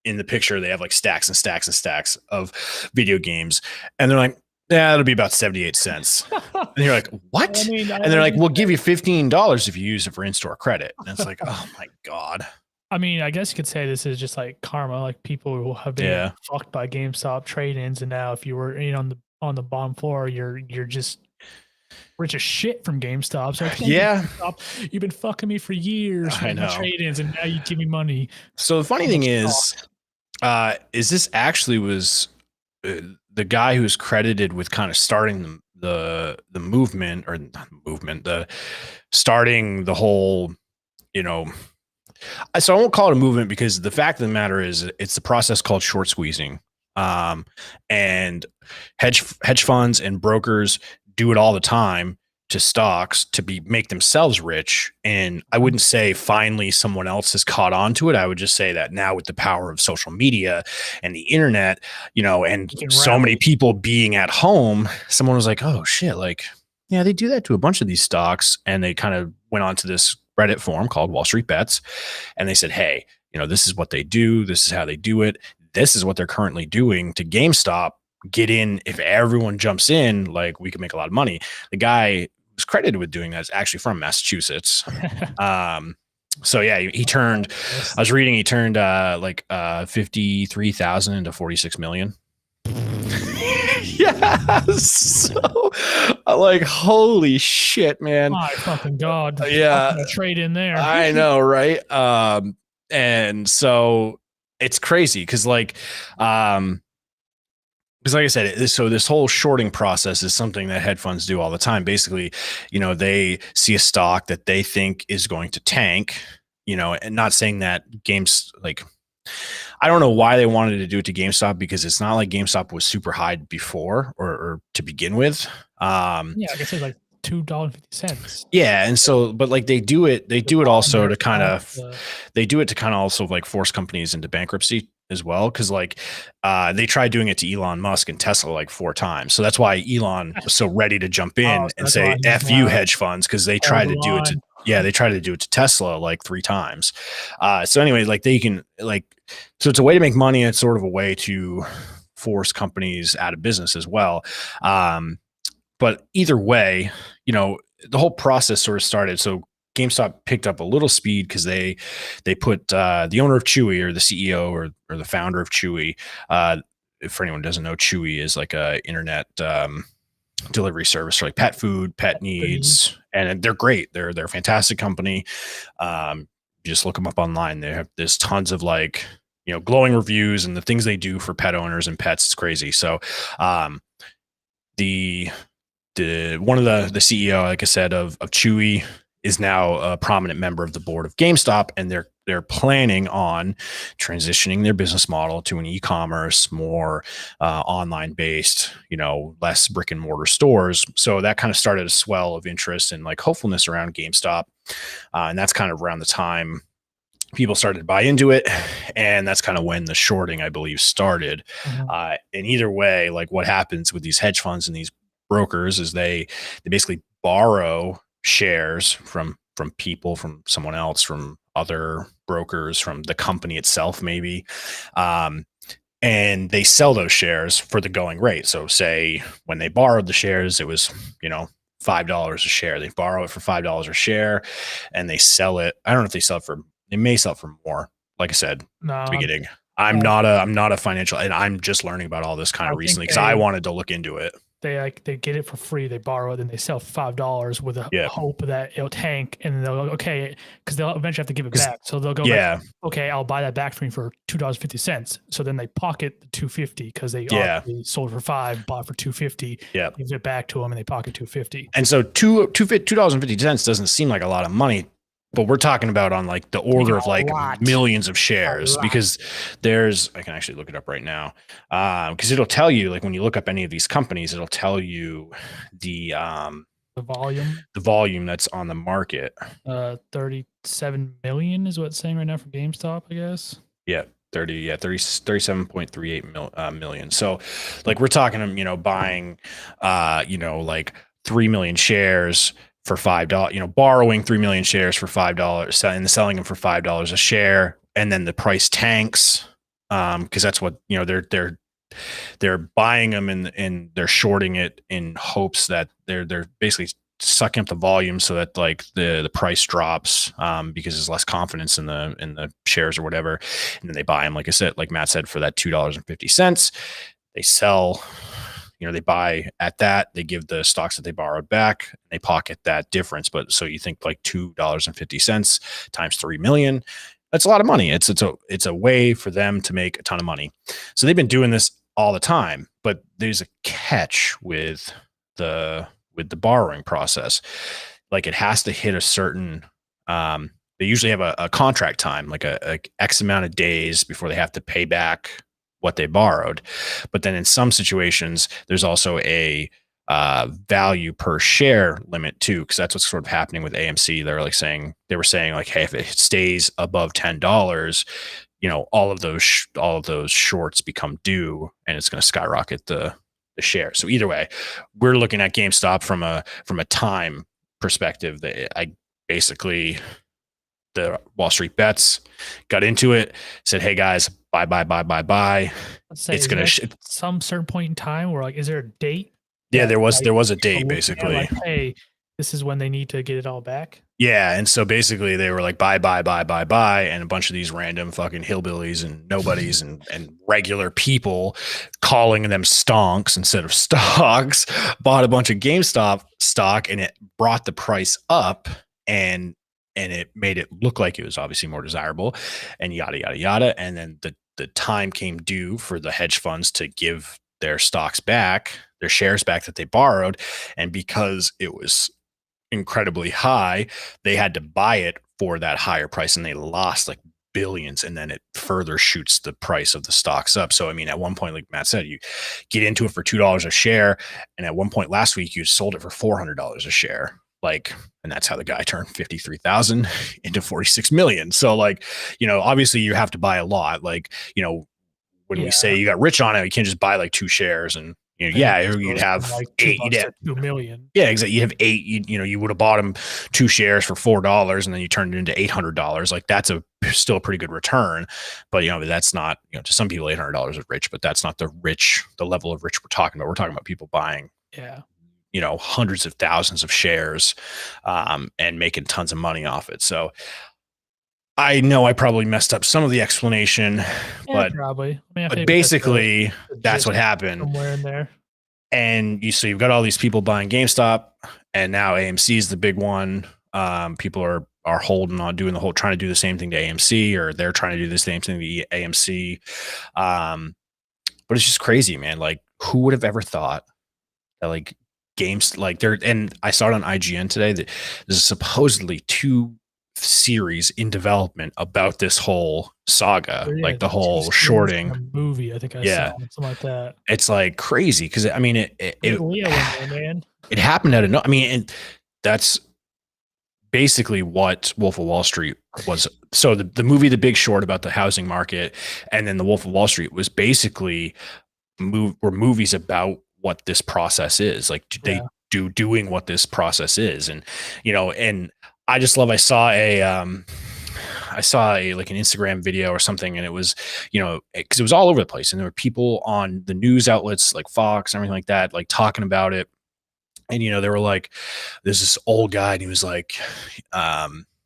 in the picture they have like stacks and stacks and stacks of video games, and they're like, yeah, it'll be about 78 cents. And you're like, what? I mean, and they're like, we'll give you $15 if you use it for in-store credit. And it's like, oh my God. I mean, I guess you could say this is just like karma. Like people who have been fucked by GameStop trade-ins, and now if you were on the bottom floor, you're just rich as shit from GameStop. So GameStop, you've been fucking me for years. I know. Trade-ins, and now you give me money. So the funny thing is this actually was the guy who's credited with kind of starting the movement, or not movement, starting the whole, you know. So I won't call it a movement, because the fact of the matter is it's the process called short squeezing. And hedge funds and brokers do it all the time to stocks to make themselves rich. And I wouldn't say finally someone else has caught on to it. I would just say that now with the power of social media and the internet, you know, and so many people being at home, someone was like, oh shit, like, yeah, they do that to a bunch of these stocks. And they kind of went on to this Reddit forum called Wall Street Bets. And they said, hey, you know, this is what they do. This is how they do it. This is what they're currently doing to GameStop. Get in. If everyone jumps in, like, we could make a lot of money. The guy who's credited with doing that is actually from Massachusetts. So yeah, he turned, I was reading, he turned like 53,000 into 46 million. Yeah. So like, holy shit, man. My fucking God. Yeah. Trade in there. I know. Right. And so it's crazy. Cause like I said, so this whole shorting process is something that hedge funds do all the time. Basically, you know, they see a stock that they think is going to tank, you know, and not saying that games, like I don't know why they wanted to do it to GameStop, because it's not like GameStop was super high before or to begin with. Yeah, like I said, like $2.50. Yeah, and so, but like they do it also to kind of, The they do it to kind of also like force companies into bankruptcy as well, because like they tried doing it to Elon Musk and Tesla like 4 times. So that's why Elon was so ready to jump oh, in so and that's why say he's "F you, hedge funds," because they hold tried the to do it to, line. yeah, they tried to do it to Tesla like 3 times. So anyway, like they can like, so it's a way to make money. It's sort of a way to force companies out of business as well. But either way, the whole process sort of started. So GameStop picked up a little speed because they put the owner of Chewy, or the CEO, or the founder of Chewy. If anyone doesn't know, Chewy is like a internet delivery service for like pet food, pet needs, and they're great. They're a fantastic company. Just look them up online. There's tons of like glowing reviews, and the things they do for pet owners and pets is crazy. So the one of the CEO, like I said, of Chewy, is now a prominent member of the board of GameStop, and they're planning on transitioning their business model to an e-commerce, more online based, less brick and mortar stores. So that kind of started a swell of interest and like hopefulness around GameStop, and that's kind of around the time people started to buy into it, and that's kind of when the shorting, I believe, started. And either way, like what happens with these hedge funds and these brokers is they basically borrow shares from people, from someone else, from other brokers, from the company itself, maybe, and they sell those shares for the going rate. So say when they borrowed the shares, it was $5 a share. They borrow it for $5 a share, and they sell it. I don't know if they sell it for, they may sell it for more. Like I said at No, the beginning, I'm not a financial, and I'm just learning about all this kind of I think recently because I wanted to look into it. they get it for free. They borrow it, and they sell $5 with a Yeah, hope that it'll tank, and they'll go, okay, because they'll eventually have to give it because back. So they'll go like, yeah, okay, I'll buy that back from you for $2.50. So then they pocket the 250 because they yeah, obviously sold for 5, bought for 250, yeah. gives it back to them, and they pocket 250. And so $2.50 doesn't seem like a lot of money, but we're talking about on like the Making order of a like lot, millions of a shares, lot. because I can actually look it up right now, because it'll tell you, like when you look up any of these companies, it'll tell you the The volume, the volume that's on the market. 37 million is what it's saying right now for GameStop, I guess. Yeah. 37.38 million. So like we're talking, buying, like 3 million shares for $5, borrowing 3 million shares for $5, and selling them for $5 a share. And then the price tanks. Cause that's what, they're buying them, and they're shorting it in hopes that they're basically sucking up the volume so that like the price drops, because there's less confidence in the shares or whatever, and then they buy them, like I said, like Matt said, for that $2.50. They sell, they buy at that, they give the stocks that they borrowed back, and they pocket that difference. But so you think like $2.50 times 3 million, that's a lot of money. It's a way for them to make a ton of money. So they've been doing this all the time, but there's a catch with the borrowing process. Like it has to hit a certain, they usually have a contract time, like a X amount of days before they have to pay back what they borrowed. But then in some situations, there's also a value per share limit too, because that's what's sort of happening with AMC. They were saying like, hey, if it stays above $10, all of those shorts become due, and it's going to skyrocket the share. So either way, we're looking at GameStop from a time perspective. That I basically, the Wall Street Bets got into it, said, "Hey guys, buy, buy, buy, buy, buy." Let's say, It's is gonna. there some certain point in time where like, is there a date Yeah, that there was a people date look at, basically. like, hey, this is when they need to get it all back? Yeah, and so basically they were like buy, buy, buy, buy, buy, and a bunch of these random fucking hillbillies and nobodies and regular people, calling them stonks instead of stocks, bought a bunch of GameStop stock, and it brought the price up, and it made it look like it was obviously more desirable, and yada yada yada. And then the time came due for the hedge funds to give their stocks back, their shares back that they borrowed, and because it was incredibly high, they had to buy it for that higher price, and they lost like billions, and then it further shoots the price of the stocks up. So I mean, at one point, like Matt said, you get into it for $2 a share, and at one point last week you sold it for $400 a share. Like, and that's how the guy turned 53,000 into 46 million. So like, obviously you have to buy a lot. Like, when we say you got rich on it, you can't just buy like 2 shares and you'd have like eight. $2 to $2 million. Yeah, exactly. You have 8. You would have bought them 2 shares for $4, and then you turned it into $800. Like that's still a pretty good return. But that's not, to some people $800 is rich, but that's not the level of rich we're talking about. We're talking about people buying hundreds of thousands of shares and making tons of money off it. So I know I probably messed up some of the explanation, but probably. But basically that's what happened somewhere in there. And so you've got all these people buying GameStop, and now AMC is the big one. People are holding on, trying to do the same thing to AMC, or they're trying to do the same thing to AMC. But it's just crazy, man. Like, who would have ever thought that like games like there? And I saw it on IGN today that there's supposedly 2 series in development about this whole saga, like the whole shorting movie. I think I saw something like that. It's like crazy because I mean man. It happened out of and that's basically what Wolf of Wall Street was. So the movie The Big Short about the housing market, and then the Wolf of Wall Street was basically were movies about what this process is like. Doing what this process is, and and I just love. I saw a like an Instagram video or something, and it was, because it was all over the place, and there were people on the news outlets like Fox and everything like that, like talking about it. And they were like, there's this old guy, and he was like,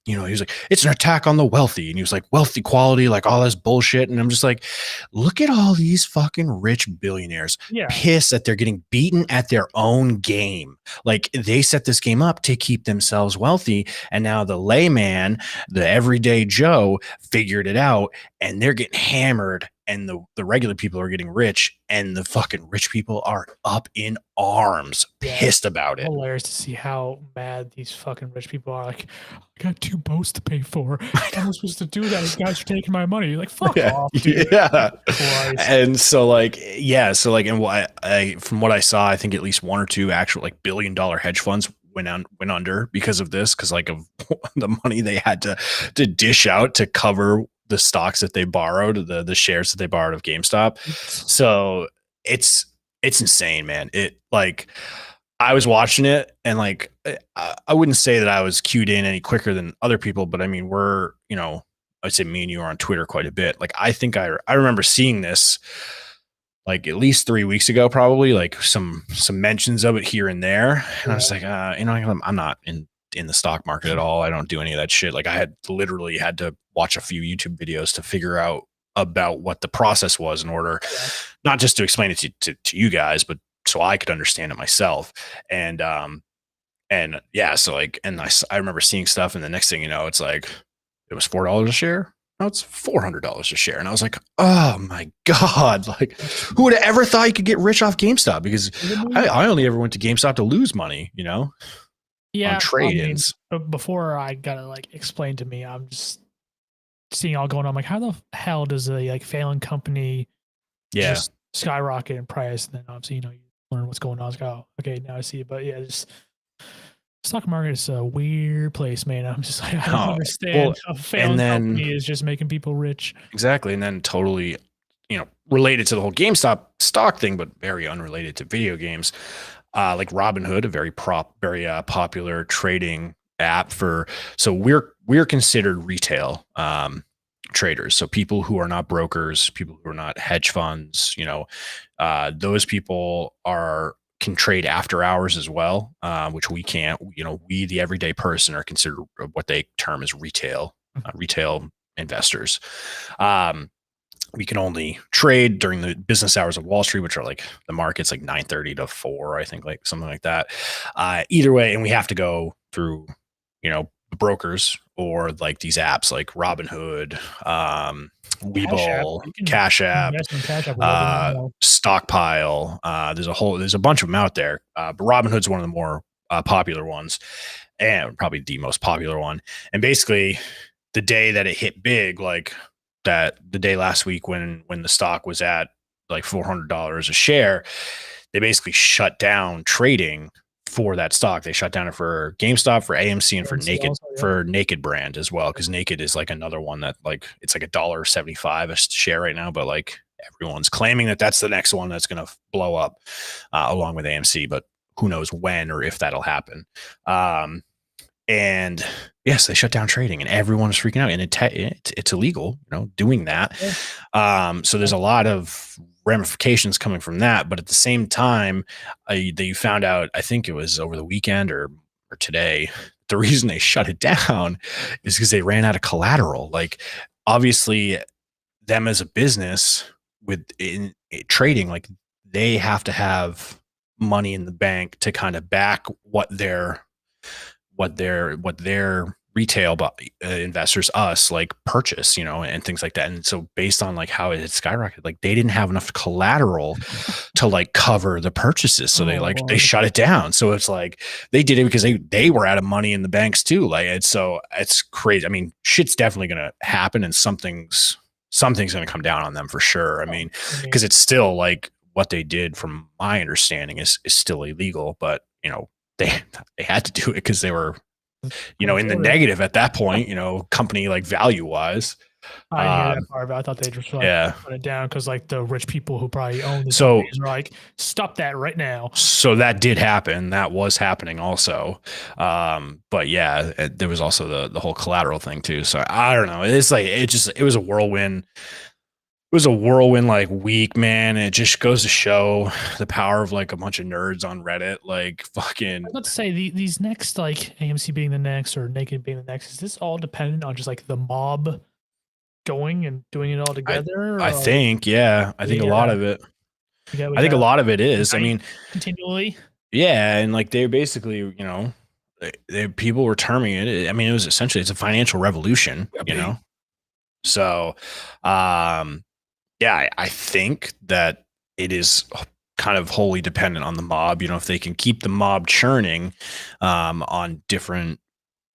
he was like, it's an attack on the wealthy, and he was like, wealth equality, like all this bullshit. And I'm just like, look at all these fucking rich billionaires pissed that they're getting beaten at their own game. Like, they set this game up to keep themselves wealthy, and now the layman, the everyday Joe, figured it out, and they're getting hammered, and the regular people are getting rich, and the fucking rich people are up in arms, pissed about it. Hilarious to see how mad these fucking rich people are. Like, I got 2 boats to pay for. How am I supposed to do that? These guys are taking my money. You're like, fuck off, dude. Yeah. And so and I from what I saw, I think at least 1 or 2 actual like billion-dollar hedge funds went under because of this, because like of the money they had to dish out to cover the stocks that they borrowed, the shares that they borrowed of GameStop. So it's insane, man. It like, I was watching it, and like, I wouldn't say that I was cued in any quicker than other people, but I mean, we're, I'd say me and you are on Twitter quite a bit. Like, I think I remember seeing this like at least 3 weeks ago, probably, like some mentions of it here and there. And I was like, I'm not in the stock market at all. I don't do any of that shit. Like, I had literally had to watch a few YouTube videos to figure out about what the process was in order not just to explain it to you guys, but so I could understand it myself. And so like, and I remember seeing stuff, and the next thing you know, it's like, it was $4 a share. Now it's $400 a share. And I was like, oh my God, like, who would have ever thought you could get rich off GameStop? Because I only ever went to GameStop to lose money, on trade-ins. Before I got it like explained to me, I'm just seeing all going on. I'm like, how the hell does a like failing company just skyrocket in price? And then obviously, you learn what's going on. I was like, oh, okay, now I see it. But yeah, just stock market is a weird place, man. I'm just like, I don't understand how failing company is just making people rich. Exactly. And then totally, related to the whole GameStop stock thing, but very unrelated to video games. Like Robinhood, a very popular trading app so we're considered retail traders. So people who are not brokers, people who are not hedge funds, those people can trade after hours as well, which we can't. We, the everyday person, are considered what they term as retail investors. We can only trade during the business hours of Wall Street, which are like the market's like 9:30 to 4, I think, like something like that. Either way, and we have to go through, brokers or like these apps like Robinhood, Webull, Cash App, Stockpile. There's a bunch of them out there, but Robinhood's one of the more popular ones, and probably the most popular one. And basically, the day that it hit big, like that the day last week when the stock was at like $400 a share, they basically shut down trading for that stock. They shut down it for GameStop, for AMC, and for Naked Brand as well, because Naked is like another one that like it's like $1.75 a share right now, but like everyone's claiming that that's the next one that's going to blow up along with AMC, but who knows when or if that'll happen. And yes, they shut down trading, and everyone's freaking out, and it's illegal, doing that. So there's a lot of ramifications coming from that, but at the same time, they found out, I think it was over the weekend or today, the reason they shut it down is because they ran out of collateral. Like, obviously, them as a business in trading, like they have to have money in the bank to kind of back what their retail investors, us, like purchase, and things like that. And so based on like how it had skyrocketed, like they didn't have enough collateral to like cover the purchases. So they shut it down. So it's like they did it because they were out of money in the banks too. Like, it's crazy. I mean, shit's definitely going to happen, and something's going to come down on them for sure. I mean, because it's still like what they did, from my understanding, is still illegal, but they had to do it because they were, in the negative at that point, company like value wise. I didn't hear that part, but I thought they just put it down because like the rich people who probably own this are like, stop that right now. So that did happen. That was happening also. But yeah, there was also the whole collateral thing too. So I don't know. It's like it was a whirlwind. It was a whirlwind like week, man. It just goes to show the power of like a bunch of nerds on Reddit. Like fucking. I was about to say these next, like AMC being the next or Naked being the next, is this all dependent on just like the mob going and doing it all together? I think, yeah. I think a lot of it. I think a lot of it is. I mean, continually. Yeah, and like they basically, people were terming it. I mean, it's a financial revolution, So, yeah, I think that it is kind of wholly dependent on the mob. If they can keep the mob churning on different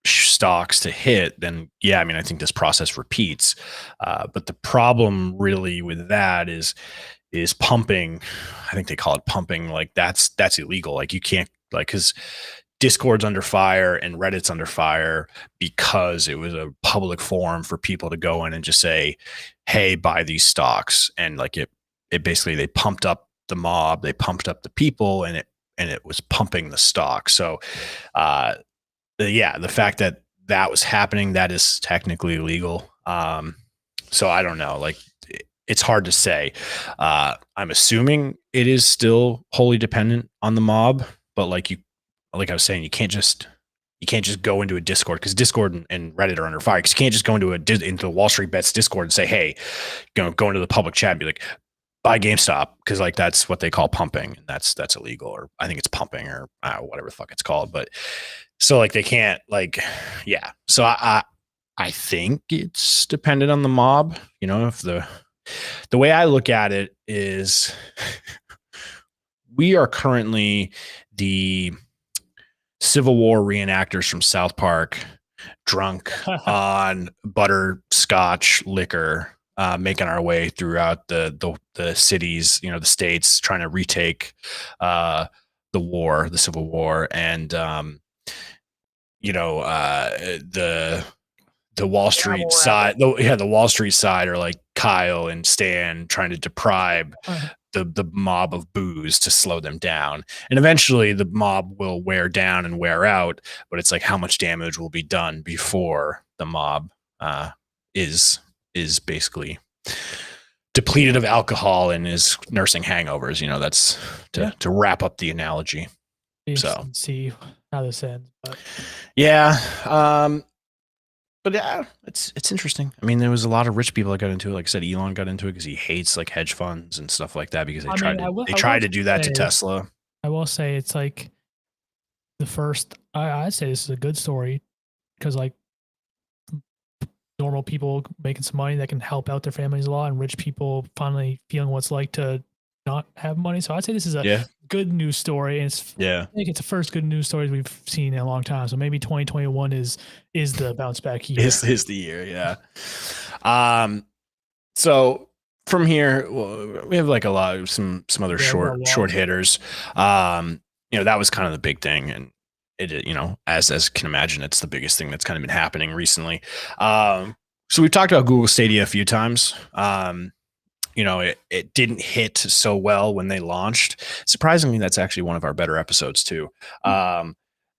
stocks to hit, then yeah, I mean, I think this process repeats. But the problem really with that is pumping. I think they call it pumping. Like that's illegal. Like you can't, like, because Discord's under fire and Reddit's under fire because it was a public forum for people to go in and just say, hey, buy these stocks. And like it basically, they pumped up the mob, they pumped up the people, and it was pumping the stock. So the fact that was happening, that is technically illegal. So I don't know, like it's hard to say. I'm assuming it is still wholly dependent on the mob, but like I was saying, you can't just go into a Discord, because Discord and Reddit are under fire. Because you can't just go into Wall Street Bets Discord and say, hey, go into the public chat and be like, buy GameStop, because like that's what they call pumping, and that's illegal, or I think it's pumping, or whatever the fuck it's called. But so like they can't, like, yeah. So I think it's dependent on the mob. If the way I look at it is, we are currently the Civil War reenactors from South Park, drunk on butterscotch liquor, making our way throughout the cities, the states, trying to retake the Civil War, and the Wall Street side, the Wall Street side are like Kyle and Stan trying to deprive the mob of booze to slow them down. And eventually the mob will wear down and wear out, but it's like how much damage will be done before the mob is basically depleted of alcohol and is nursing hangovers. That's to wrap up the analogy. So see how this ends. But yeah. But yeah, it's interesting. I mean, there was a lot of rich people that got into it. Like I said, Elon got into it because he hates like hedge funds and stuff like that, because they tried to do that to Tesla. I will say it's like the first. I'd say this is a good story because like normal people making some money that can help out their families a lot, and rich people finally feeling what it's like to not have money. So I'd say this is a good news story, and I think it's the first good news stories we've seen in a long time. So maybe 2021 is the bounce back year. Is the year, yeah. So from here, well, we have like a lot of some other short hitters. That was kind of the big thing, and it, as can imagine, it's the biggest thing that's kind of been happening recently. So we've talked about Google Stadia a few times. It didn't hit so well when they launched. Surprisingly, that's actually one of our better episodes too.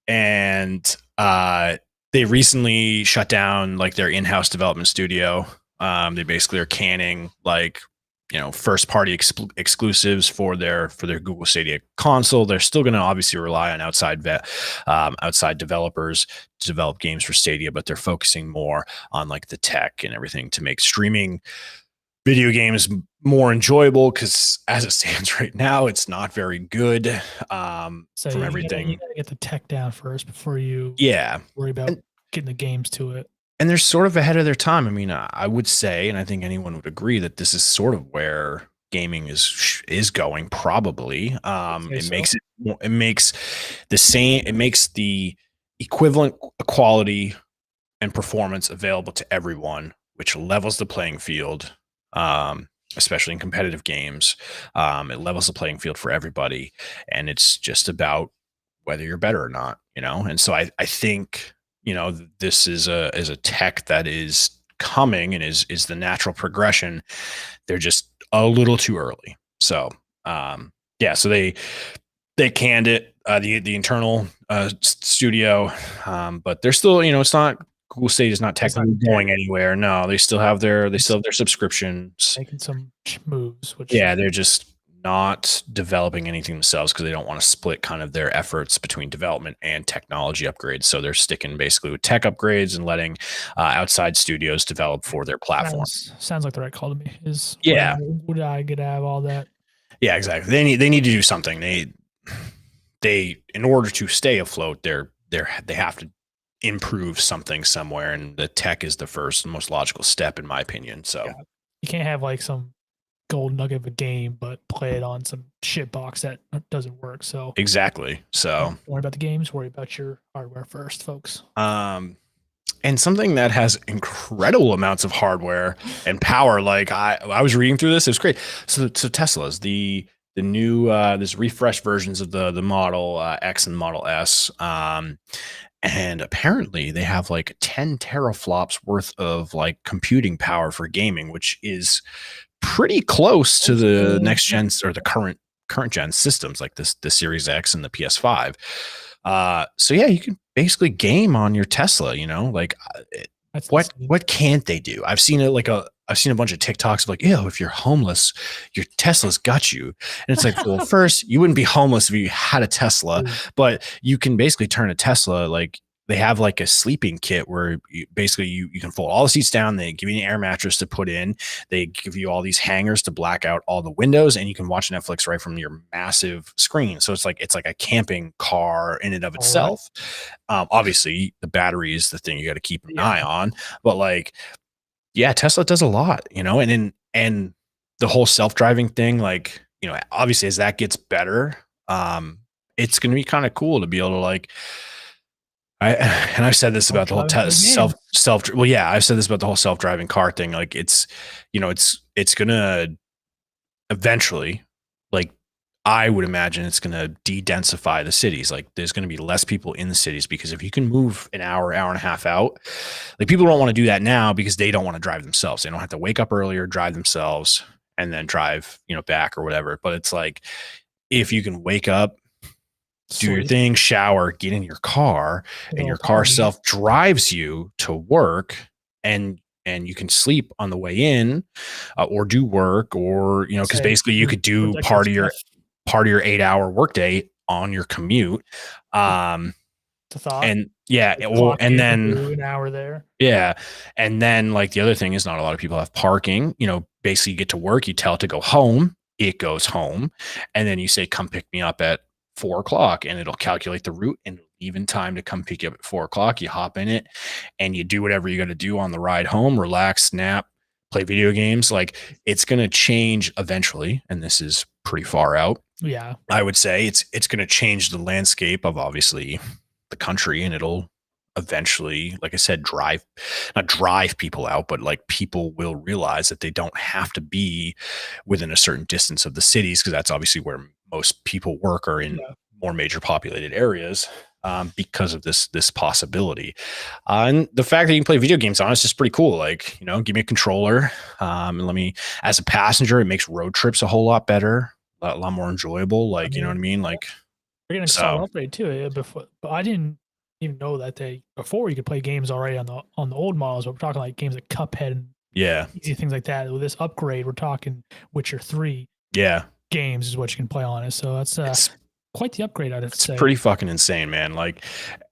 And they recently shut down like their in-house development studio. They basically are canning like first party exclusives for their Google Stadia console. They're still going to obviously rely on outside developers to develop games for Stadia, but they're focusing more on like the tech and everything to make streaming video games more enjoyable, because as it stands right now, it's not very good. So from you everything, gotta get the tech down first before you worry about getting the games to it. And they're sort of ahead of their time. I mean, I would say, and I think anyone would agree, that this is sort of where gaming is going. Probably, it makes the equivalent quality and performance available to everyone, which levels the playing field. Especially in competitive games, it levels the playing field for everybody, and it's just about whether you're better or not, And so I think this is a tech that is coming and is the natural progression. They're just a little too early. So so they canned it, the internal studio, but they're still, it's not, Google Stadia is not technically going anywhere. No, they still have their subscriptions, making some moves. They're just not developing anything themselves because they don't want to split kind of their efforts between development and technology upgrades. So they're sticking basically with tech upgrades and letting outside studios develop for their platform. Sounds like the right call to me. Would I get out of all that? Yeah, exactly. They need to do something. They in order to stay afloat, they have to improve something somewhere, and the tech is the first and most logical step, in my opinion. So you can't have like some gold nugget of a game, but play it on some shit box that doesn't work. So exactly. So don't worry about the games, worry about your hardware first, folks. And something that has incredible amounts of hardware and power. Like I was reading through this, it was great. So Tesla's the new this refreshed versions of the Model X and Model S. And apparently they have like 10 teraflops worth of like computing power for gaming, which is pretty close to the next gen or the current gen systems like the Series X and the PS5. So yeah, you can basically game on your Tesla, like what can't they do? I've seen a bunch of TikToks of like, if you're homeless, your Tesla's got you. And it's like, well, first, you wouldn't be homeless if you had a Tesla, but you can basically turn a Tesla, like they have like a sleeping kit where you can fold all the seats down. They give you an air mattress to put in. They give you all these hangers to black out all the windows, and you can watch Netflix right from your massive screen. So it's like a camping car in and of itself. Obviously the battery is the thing you got to keep an eye on, but like, Tesla does a lot, and the whole self-driving thing, like, obviously as that gets better, it's going to be kind of cool to be able to like, I've said this about the whole I've said this about the whole self-driving car thing. Like it's going to eventually, like, I would imagine it's going to de-densify the cities. Like there's going to be less people in the cities, because if you can move an hour and a half out, like people don't want to do that now because they don't want to drive themselves. They don't have to wake up earlier, drive themselves, and then drive, back or whatever. But it's like, if you can wake up, do your thing, shower, get in your car, and your car self drives you to work, and you can sleep on the way in, or do work, or because basically you could do part of your 8-hour workday on your commute. And then an hour there. Yeah. And then like the other thing is, not a lot of people have parking. Basically you get to work, you tell it to go home, it goes home, and then you say, come pick me up at 4:00, and it'll calculate the route and leave in time to come pick you up at 4:00. You hop in it and you do whatever you got to do on the ride home, relax, nap, play video games. Like it's going to change eventually. And this is pretty far out. Yeah. I would say it's going to change the landscape of obviously the country, and it'll eventually, like I said, not drive people out, but like people will realize that they don't have to be within a certain distance of the cities, because that's obviously where most people work, or in Yeah. more major populated areas, because of this possibility. And the fact that you can play video games on it's just pretty cool. Like, give me a controller, and let me, as a passenger, it makes road trips a whole lot better, a lot more enjoyable. I Like, you know what I mean, mean? Like, we're gonna start so upgrade too. Before, but I didn't even know that before you could play games already on the old models. But we're talking like games like Cuphead and yeah, easy things like that. With this upgrade, we're talking Witcher 3 yeah, games is what you can play on it. So that's it's quite the upgrade, I'd have to it's say. pretty fucking insane, man. Like,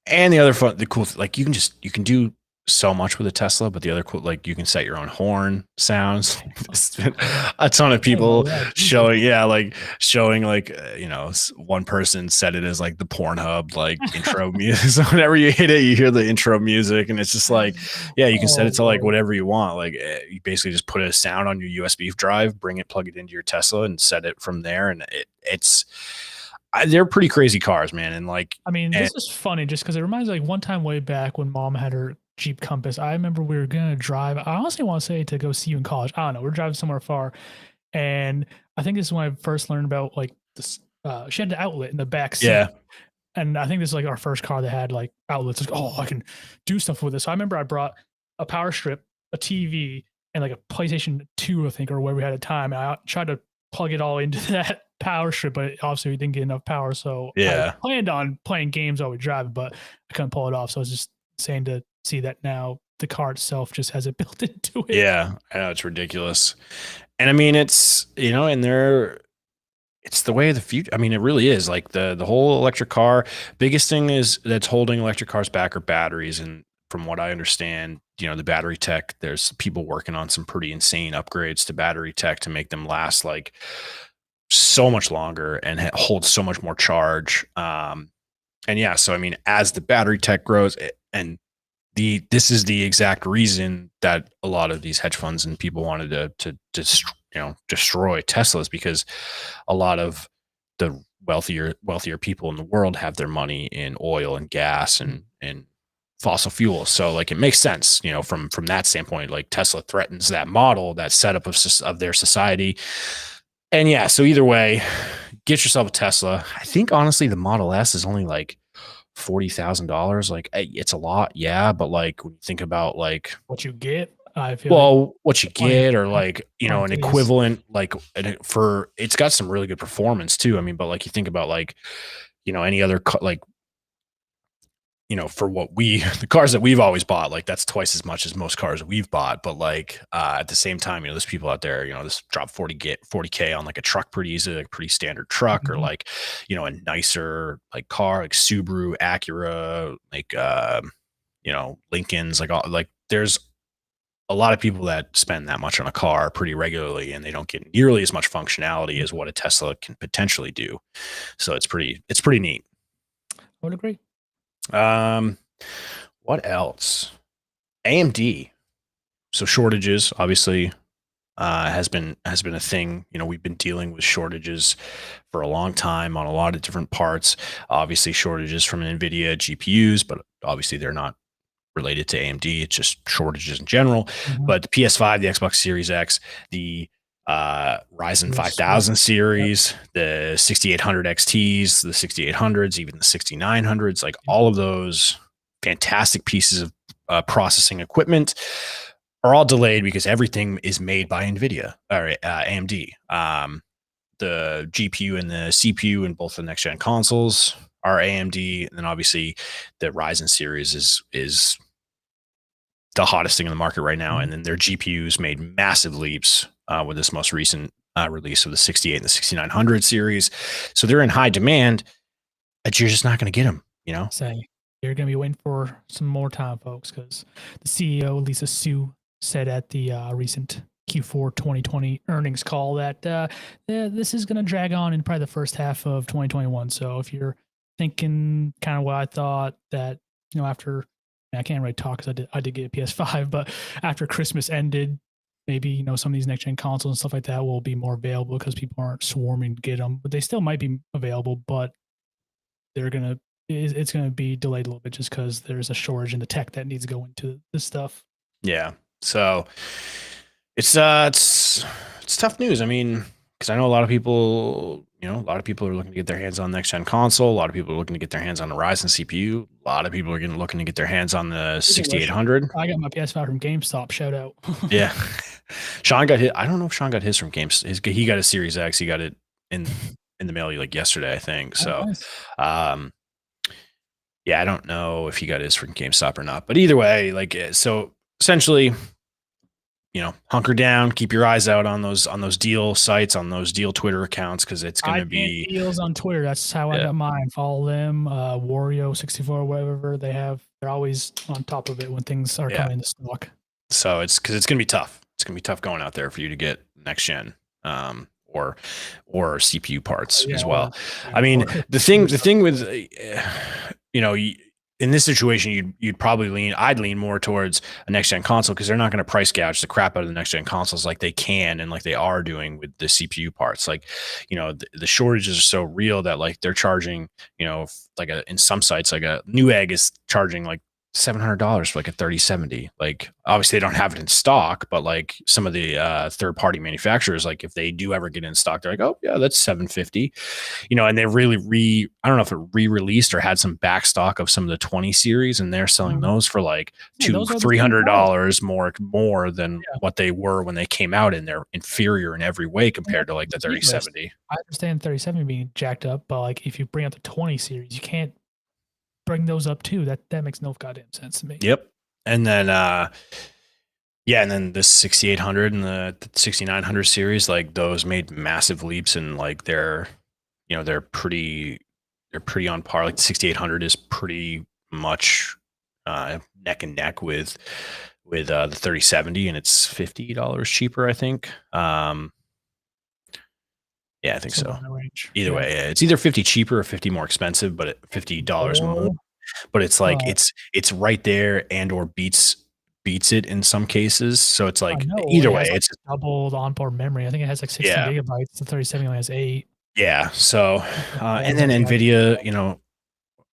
and the cool, like you can do so much with a Tesla, but the other cool, like you can set your own horn sounds. There's been a ton of Oh people yeah, Jesus. showing like, one person set it as like the Pornhub like intro music. So whenever you hit it, you hear the intro music, and it's just like, yeah, you can set it Oh to like Lord. whatever you want. Like, you basically just put a sound on your USB drive, plug it into your Tesla, and set it from there, and they're pretty crazy cars, man. And like, I mean, and this is funny just because it reminds me like one time way back when mom had her Jeep Compass. I remember we were gonna drive. I honestly want to say to go see you in college. I don't know. We're driving somewhere far, and I think this is when I first learned about like this. She had an outlet in the back seat, yeah, and I think this is like our first car that had like outlets. Like, oh, I can do stuff with this. So I remember I brought a power strip, a TV, and like a PlayStation 2, I think, or where we had at the time. And I tried to plug it all into that power strip, but obviously we didn't get enough power. So I yeah. planned on playing games while we drive, but I couldn't pull it off. So I was just saying to see that now the car itself just has it built into it. Yeah, I know it's ridiculous. And I mean, and it's the way of the future. I mean, it really is. Like the whole electric car, biggest thing is that's holding electric cars back are batteries. And from what I understand, the battery tech, there's people working on some pretty insane upgrades to battery tech to make them last like so much longer and hold so much more charge. And yeah, so I mean, as the battery tech grows, and this is the exact reason that a lot of these hedge funds and people wanted to destroy Teslas, because a lot of the wealthier people in the world have their money in oil and gas and fossil fuels. So like it makes sense, from that standpoint. Like Tesla threatens that model, that setup of their society. And yeah, so either way, get yourself a Tesla. I think honestly the Model S is only like $40,000. Like, it's a lot, yeah, but like when you think about like, What you get, I feel like well, what you plenty of get, or like, plenty of an days. equivalent, like, for it's got some really good performance too. I mean, but like you think about like, any other like, for what the cars that we've always bought, like that's twice as much as most cars that we've bought. But like, at the same time, there's people out there, this drop 40K on like a truck pretty easily, like pretty standard truck, or Mhm. like, a nicer like car, like Subaru, Acura, like, Lincolns, like all, like there's a lot of people that spend that much on a car pretty regularly, and they don't get nearly as much functionality as what a Tesla can potentially do. So it's pretty neat. I would agree. Um, what else? AMD. So shortages, obviously, has been a thing. We've been dealing with shortages for a long time on a lot of different parts. Obviously, shortages from NVIDIA GPUs, but obviously they're not related to AMD. It's just shortages in general. Mhm. But the PS5, the Xbox Series X, the Ryzen Real switch. 5000 Yep. series, the 6800 XTs, the 6800s, even the 6900s, like Yep. all of those fantastic pieces of processing equipment are all delayed because everything is made by NVIDIA or AMD. The GPU and the CPU in both the next gen consoles are AMD, and then obviously the Ryzen series is the hottest thing in the market right now. Mhm. And then their GPUs made massive leaps with this most recent release of the 68 and the 6900 series. So they're in high demand, but you're just not going to get them. Say you're going to be waiting for some more time, folks, because the CEO Lisa Su said at the recent Q4 2020 earnings call that this is going to drag on in probably the first half of 2021. So if you're thinking kind of what I thought that after I can't really talk because I did get a PS5, but after Christmas ended, maybe some of these next gen consoles and stuff like that will be more available because people aren't swarming to get them. But they still might be available, but they're gonna it's gonna be delayed a little bit just because there's a shortage in the tech that needs to go into this stuff. Yeah. So it's tough news. I mean, because I know a lot of people, a lot of people are looking to get their hands on the next gen console. A lot of people are looking to get their hands on the Ryzen CPU. A lot of people are looking to get their hands on the 6800. I got my PS5 from GameStop. Shout out. Yeah. Sean got hit. I don't know if Sean got his from Games. He got a Series X. He got it in the mail like yesterday, I think. So, nice. Yeah, I don't know if he got his from GameStop or not. But either way, so essentially, hunker down, keep your eyes out on those deal sites, on those deal Twitter accounts, because it's going to be deals on Twitter. That's how I got mine. Follow them, Wario64, whatever they have. They're always on top of it when things are coming into stock. So it's because it's going to be tough. It's going to be tough going out there for you to get next gen, or CPU parts as well. I mean, the thing with, in this situation, you'd probably I'd lean more towards a next gen console because they're not going to price gouge the crap out of the next gen consoles like they can and like they are doing with the CPU parts. Like, the shortages are so real that like they're charging, in some sites, like a Newegg is charging like $700 for like a 3070. Like, obviously they don't have it in stock, but like some of the third-party manufacturers, like if they do ever get in stock, they're like, oh yeah, that's $750, and they really I don't know if it re-released or had some back stock of some of the 20 series, and they're selling those for like $300 more than what they were when they came out, and they're inferior in every way compared to like the 3070. I understand 3070 being jacked up, but like if you bring out the 20 series, you can't bring those up too. That makes no goddamn sense to me. Yep. And then and then the 6800 and the 6900 series, like those made massive leaps, and like they're pretty on par. Like the 6800 is pretty much neck and neck with the 3070, and it's $50 cheaper, I think. Yeah, I think so. Either way, it's either 50 cheaper or 50 more expensive, but $50 more. But it's like it's right there and or beats it in some cases. So it's like either way, it's doubled onboard memory. I think it has like 16 gigabytes. The 3070 only has 8. Yeah. So and then NVIDIA,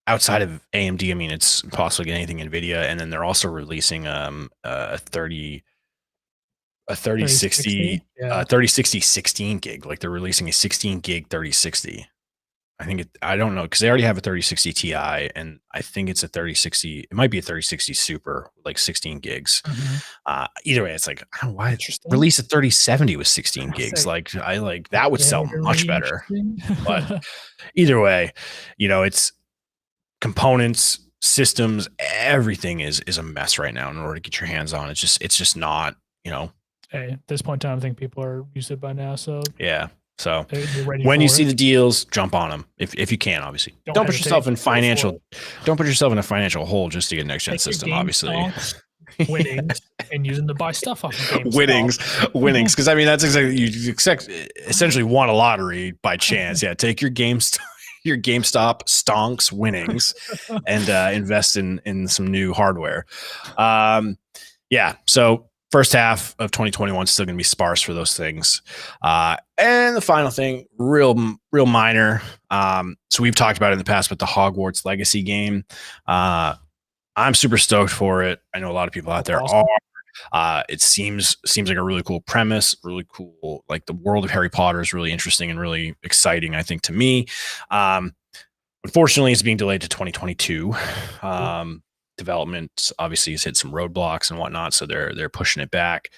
outside of AMD, I mean, it's impossible to get anything NVIDIA, and then they're also releasing a 3060 16 gig. Like they're releasing a 16 gig 3060. I don't know, because they already have a 3060 Ti, and I think it's a 3060. It might be a 3060 Super, like 16 gigs. Either way, it's like, I don't know why release a 3070 with 16 gigs. Like that would sell much better. But either way, it's components, systems, everything is a mess right now in order to get your hands on. It's just not, Hey, at this point in time, I think people are used to it by now. So yeah. So when you see the deals, jump on them if you can. Obviously, don't put yourself in a financial hole just to get an next gen system. Obviously, winnings and using to buy stuff off of GameStop. winnings. Because I mean, that's exactly, you essentially won a lottery by chance. Yeah, take your GameStop Stonks winnings and invest in some new hardware. Yeah. So first half of 2021 is still going to be sparse for those things. And the final thing, real minor. So we've talked about it in the past, but the Hogwarts Legacy game. I'm super stoked for it. I know a lot of people out there are. It seems like a really cool premise, really cool. Like the world of Harry Potter is really interesting and really exciting, I think, to me. Unfortunately, it's being delayed to 2022. Development obviously has hit some roadblocks and whatnot, so they're pushing it back.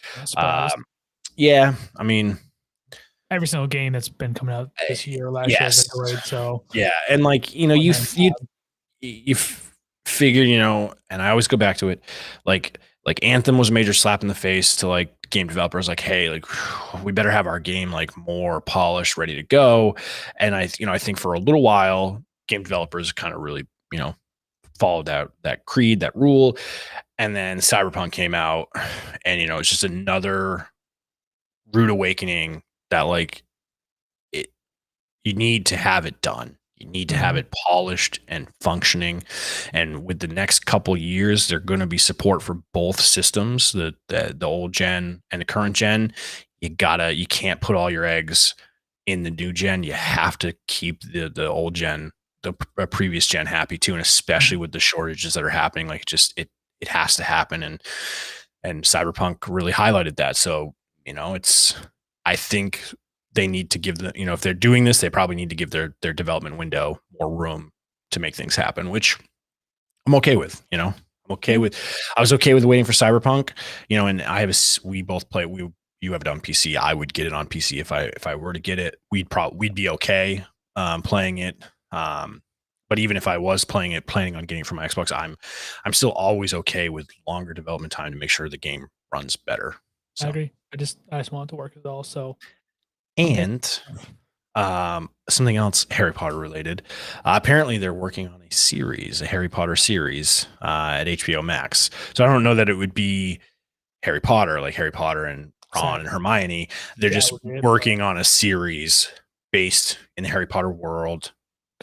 Yeah, I mean, every single game that's been coming out this year or last year has been delayed. So yeah, and like you figure, and I always go back to it, like Anthem was a major slap in the face to like game developers, like, hey, like we better have our game like more polished, ready to go. And I think for a little while, game developers kind of really followed that creed, that rule, and then Cyberpunk came out, and it's just another rude awakening that like you need to have it done. You need to have it polished and functioning. And with the next couple years, there's going to be support for both systems, the old gen and the current gen. You can't put all your eggs in the new gen. You have to keep the old gen, the previous gen happy too. And especially with the shortages that are happening, like it has to happen. And Cyberpunk really highlighted that. So, I think they need to give if they're doing this, they probably need to give their development window more room to make things happen, which I'm okay with. I was okay with waiting for Cyberpunk, and we both play, you have it on PC. I would get it on PC if I were to get it. We'd be okay playing it. But even if I was planning on getting it from my Xbox, I'm still always okay with longer development time to make sure the game runs better. So. I agree. I just want it to work as well. So, and something else Harry Potter related. Apparently, they're working on a Harry Potter series at HBO Max. So I don't know that it would be Harry Potter, like Harry Potter and Ron and Hermione. They're just working on a series based in the Harry Potter world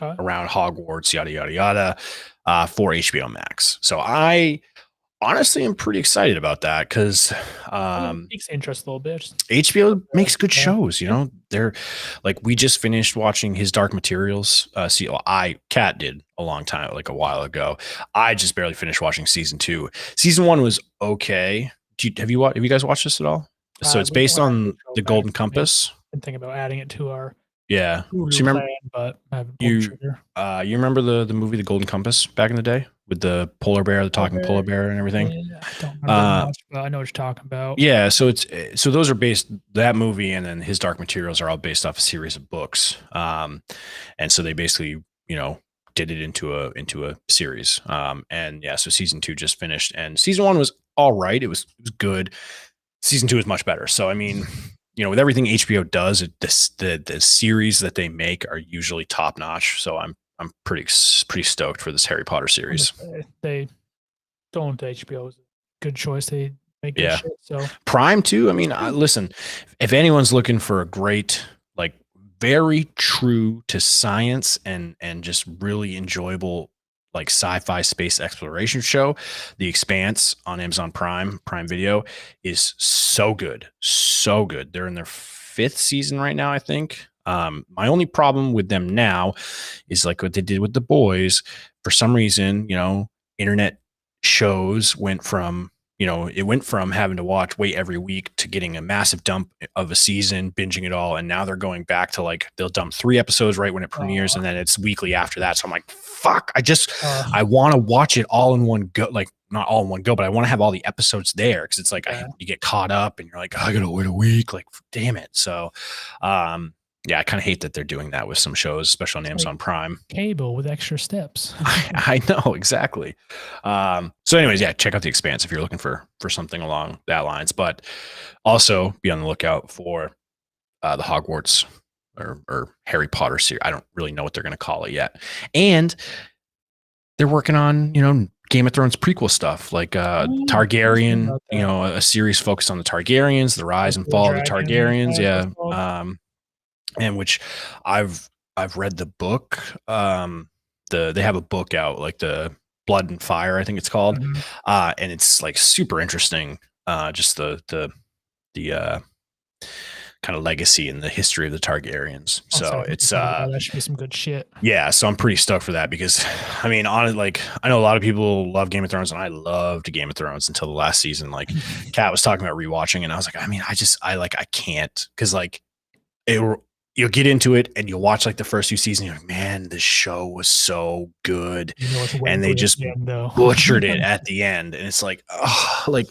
around Hogwarts, yada yada yada, for HBO Max. So I honestly am pretty excited about that because piques interest a little bit. HBO makes good shows. They're like, we just finished watching his Dark Materials. Kat did a long time, like a while ago. I just barely finished watching season 2. Season 1 was okay. Have you guys watched this at all? So it's based on the Golden Compass. I'm thinking about adding it to our so you remember, but I haven't you remember the movie The Golden Compass back in the day with the polar bear, the talking polar bear and everything? Yeah, I don't remember much, but I know what you're talking about. Yeah, so those are based, that movie and then his Dark Materials are all based off a series of books. And so they basically, did it into a series. So season 2 just finished, and season 1 was all right. It was good. Season 2 is much better. So I mean, with everything HBO does, the series that they make are usually top notch. So I'm pretty stoked for this Harry Potter series. They don't HBO is a good choice. They make good shit. So Prime too. I mean, listen, if anyone's looking for a great, like, very true to science and just really enjoyable, like, sci-fi space exploration show, The Expanse on Amazon Prime Video is so good. They're in their 5th season right now, I think. My only problem with them now is like what they did with The Boys. For some reason, internet shows went from having to wait every week to getting a massive dump of a season, binging it all. And now they're going back to, like, they'll dump 3 episodes right when it premieres. And then it's weekly after that. So I'm like, fuck, I want to watch it all in one go. Like, not all in one go, but I want to have all the episodes there. Cause it's like, you get caught up and you're like, I gotta wait a week. Like, damn it. So, I kind of hate that they're doing that with some shows, especially on Amazon Prime. Cable with extra steps. I know, exactly. So anyways, check out The Expanse if you're looking for something along that lines, but also be on the lookout for the Hogwarts or Harry Potter series. I don't really know what they're going to call it yet. And they're working on, Game of Thrones prequel stuff, like Targaryen, a series focused on the Targaryens, the rise and fall of the Targaryens. Yeah. And which I've read the book. They have a book out, like the Blood and Fire, I think it's called. And it's, like, super interesting. Just the kind of legacy and the history of the Targaryens. So it's that should be some good shit. Yeah, so I'm pretty stoked for that because, I mean, I know a lot of people love Game of Thrones, and I loved Game of Thrones until the last season. Like, Kat was talking about rewatching, and I was like, I mean, I can't, because, like, you'll get into it and you'll watch, like, the first few seasons. You're like, man, this show was so good, and they just butchered it at the end, and it's like, oh, like.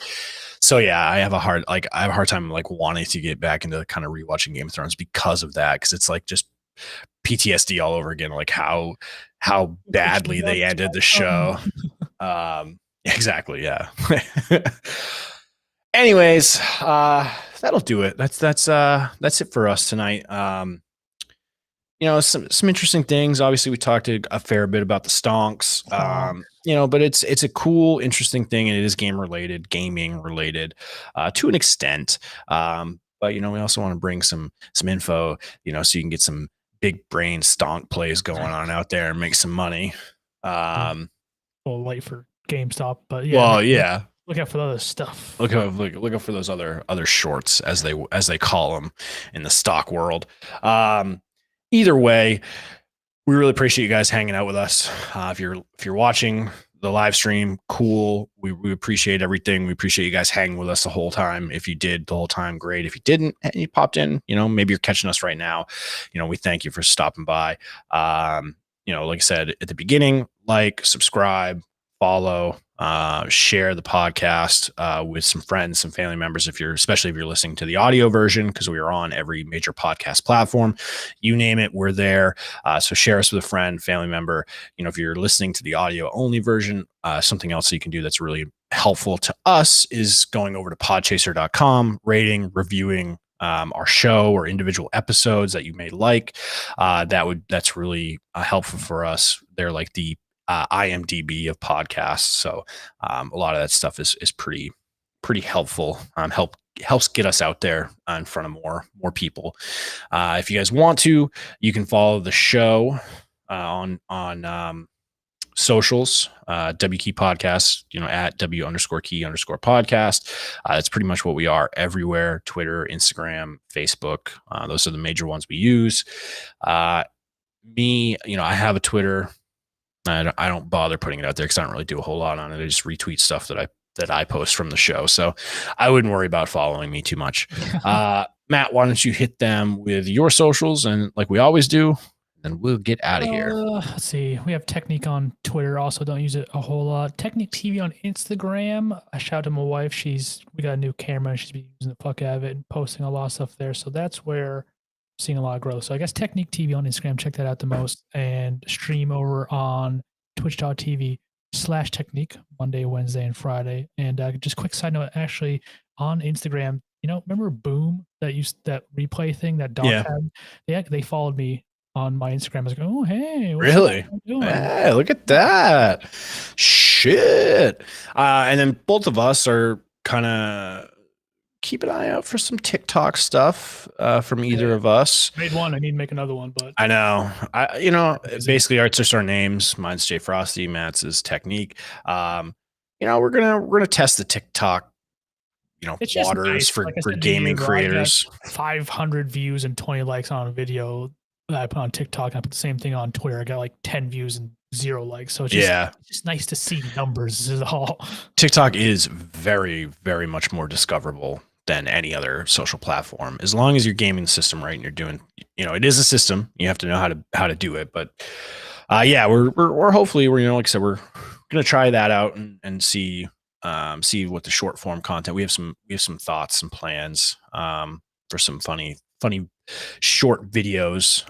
So I have a hard time, like, wanting to get back into kind of rewatching Game of Thrones because of that, because it's like just PTSD all over again, like how badly they ended the show. Exactly, yeah. Anyways, that'll do it. That's it for us tonight. Some interesting things. Obviously, we talked a fair bit about the Stonks. But it's a cool, interesting thing, and it is gaming related to an extent. But we also want to bring some info, so you can get some big brain stonk plays going on out there and make some money. Well, late for GameStop, but yeah. Well, yeah. Look out for the other stuff. Look out for those other shorts as they call them in the stock world. Either way, we really appreciate you guys hanging out with us. If you're watching the live stream, cool. We appreciate everything. We appreciate you guys hanging with us the whole time. If you did the whole time, great. If you didn't and you popped in, maybe you're catching us right now. We thank you for stopping by. Like I said at the beginning, like, subscribe, follow, share the podcast with some friends, some family members, especially if you're listening to the audio version, because we are on every major podcast platform. You name it, we're there. So share us with a friend, family member. If you're listening to the audio only version, something else that you can do that's really helpful to us is going over to podchaser.com, rating, reviewing our show or individual episodes that you may like. That's really helpful for us. They're like the IMDb of podcasts. So a lot of that stuff is pretty helpful. Helps get us out there in front of more people. If you guys want to, you can follow the show on socials, WKey Podcast, at W_key_podcast. That's pretty much what we are everywhere: Twitter, Instagram, Facebook. Those are the major ones we use. Me, I have a Twitter. I don't bother putting it out there because I don't really do a whole lot on it. I just retweet stuff that I post from the show. So I wouldn't worry about following me too much. Matt, why don't you hit them with your socials, and like we always do, and we'll get out of here. Let's see. We have Technique on Twitter. Also, don't use it a whole lot. Technique TV on Instagram. I shout out to my wife. We got a new camera, and she's been using the fuck out of it and posting a lot of stuff there. So that's where I'm seeing a lot of growth. So I guess Technique TV on Instagram. Check that out the most, and stream over on twitch.tv/Technique Monday, Wednesday, and Friday. And just quick side note, actually on Instagram, remember Boom, that replay thing that Doc had? They followed me on my Instagram. I was like, oh, hey. Really? Hey, look at that. Shit. And then both of us are kind of keep an eye out for some TikTok stuff from either of us. Made one. I need to make another one, but I know. Basically, it's just our names. Mine's Jay Frosty. Matt's is Technique. We're gonna test the TikTok, waters nice. for gaming creators. 500 views and 20 likes on a video that I put on TikTok. I put the same thing on Twitter. I got like 10 views and 0 likes. So it's just nice to see numbers is all. TikTok is very, very much more discoverable than any other social platform, as long as you're gaming the system right and you're doing, it is a system. You have to know how to do it. But we're hopefully like I said, we're gonna try that out and see what the short form content. We have some thoughts and plans for some funny short videos,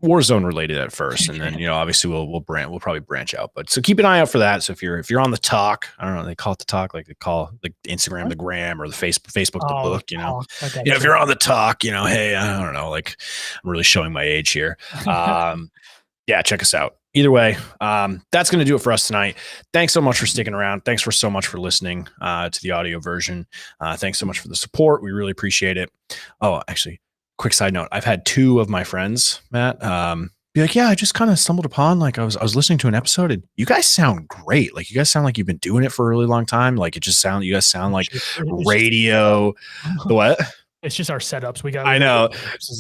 Warzone related at first, and then obviously we'll probably branch out. But so keep an eye out for that. So if you're on the talk, I don't know, they call it the talk, like they call like Instagram the gram, or the Facebook the book. If you're on the talk, hey, I don't know, like I'm really showing my age here. Check us out. Either way, that's going to do it for us tonight. Thanks so much for sticking around. Thanks so much for listening to the audio version. Thanks so much for the support. We really appreciate it. Oh, actually, quick side note. I've had 2 of my friends, Matt, be like, yeah, I just kind of stumbled upon, like I was listening to an episode, and you guys sound great. Like you guys sound like you've been doing it for a really long time. Like you guys sound like radio. What? It's just our setups. I know.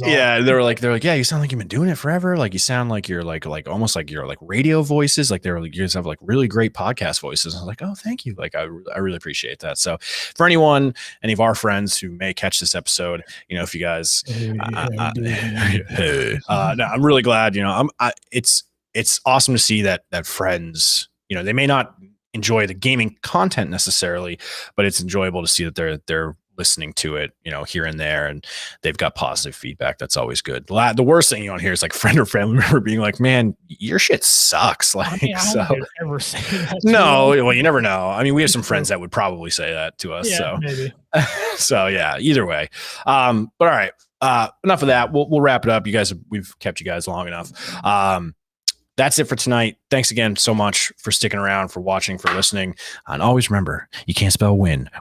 Yeah. They're like, yeah, you sound like you've been doing it forever. Like you sound like you're like almost like you're like radio voices. Like they're like, you guys have like really great podcast voices. I was like, oh, thank you. Like I really appreciate that. So for any of our friends who may catch this episode, if you guys, no, I'm really glad, it's awesome to see that friends, they may not enjoy the gaming content necessarily, but it's enjoyable to see that they're listening to it, here and there, and they've got positive feedback. That's always good. The worst thing you want to hear is like friend or family member being like, man, your shit sucks. Like, I ever say that. No, well, you never know. I mean, we have some friends that would probably say that to us. So maybe. So yeah, either way. But all right. Enough of that. We'll wrap it up. We've kept you guys long enough. That's it for tonight. Thanks again so much for sticking around, for watching, for listening. And always remember, you can't spell win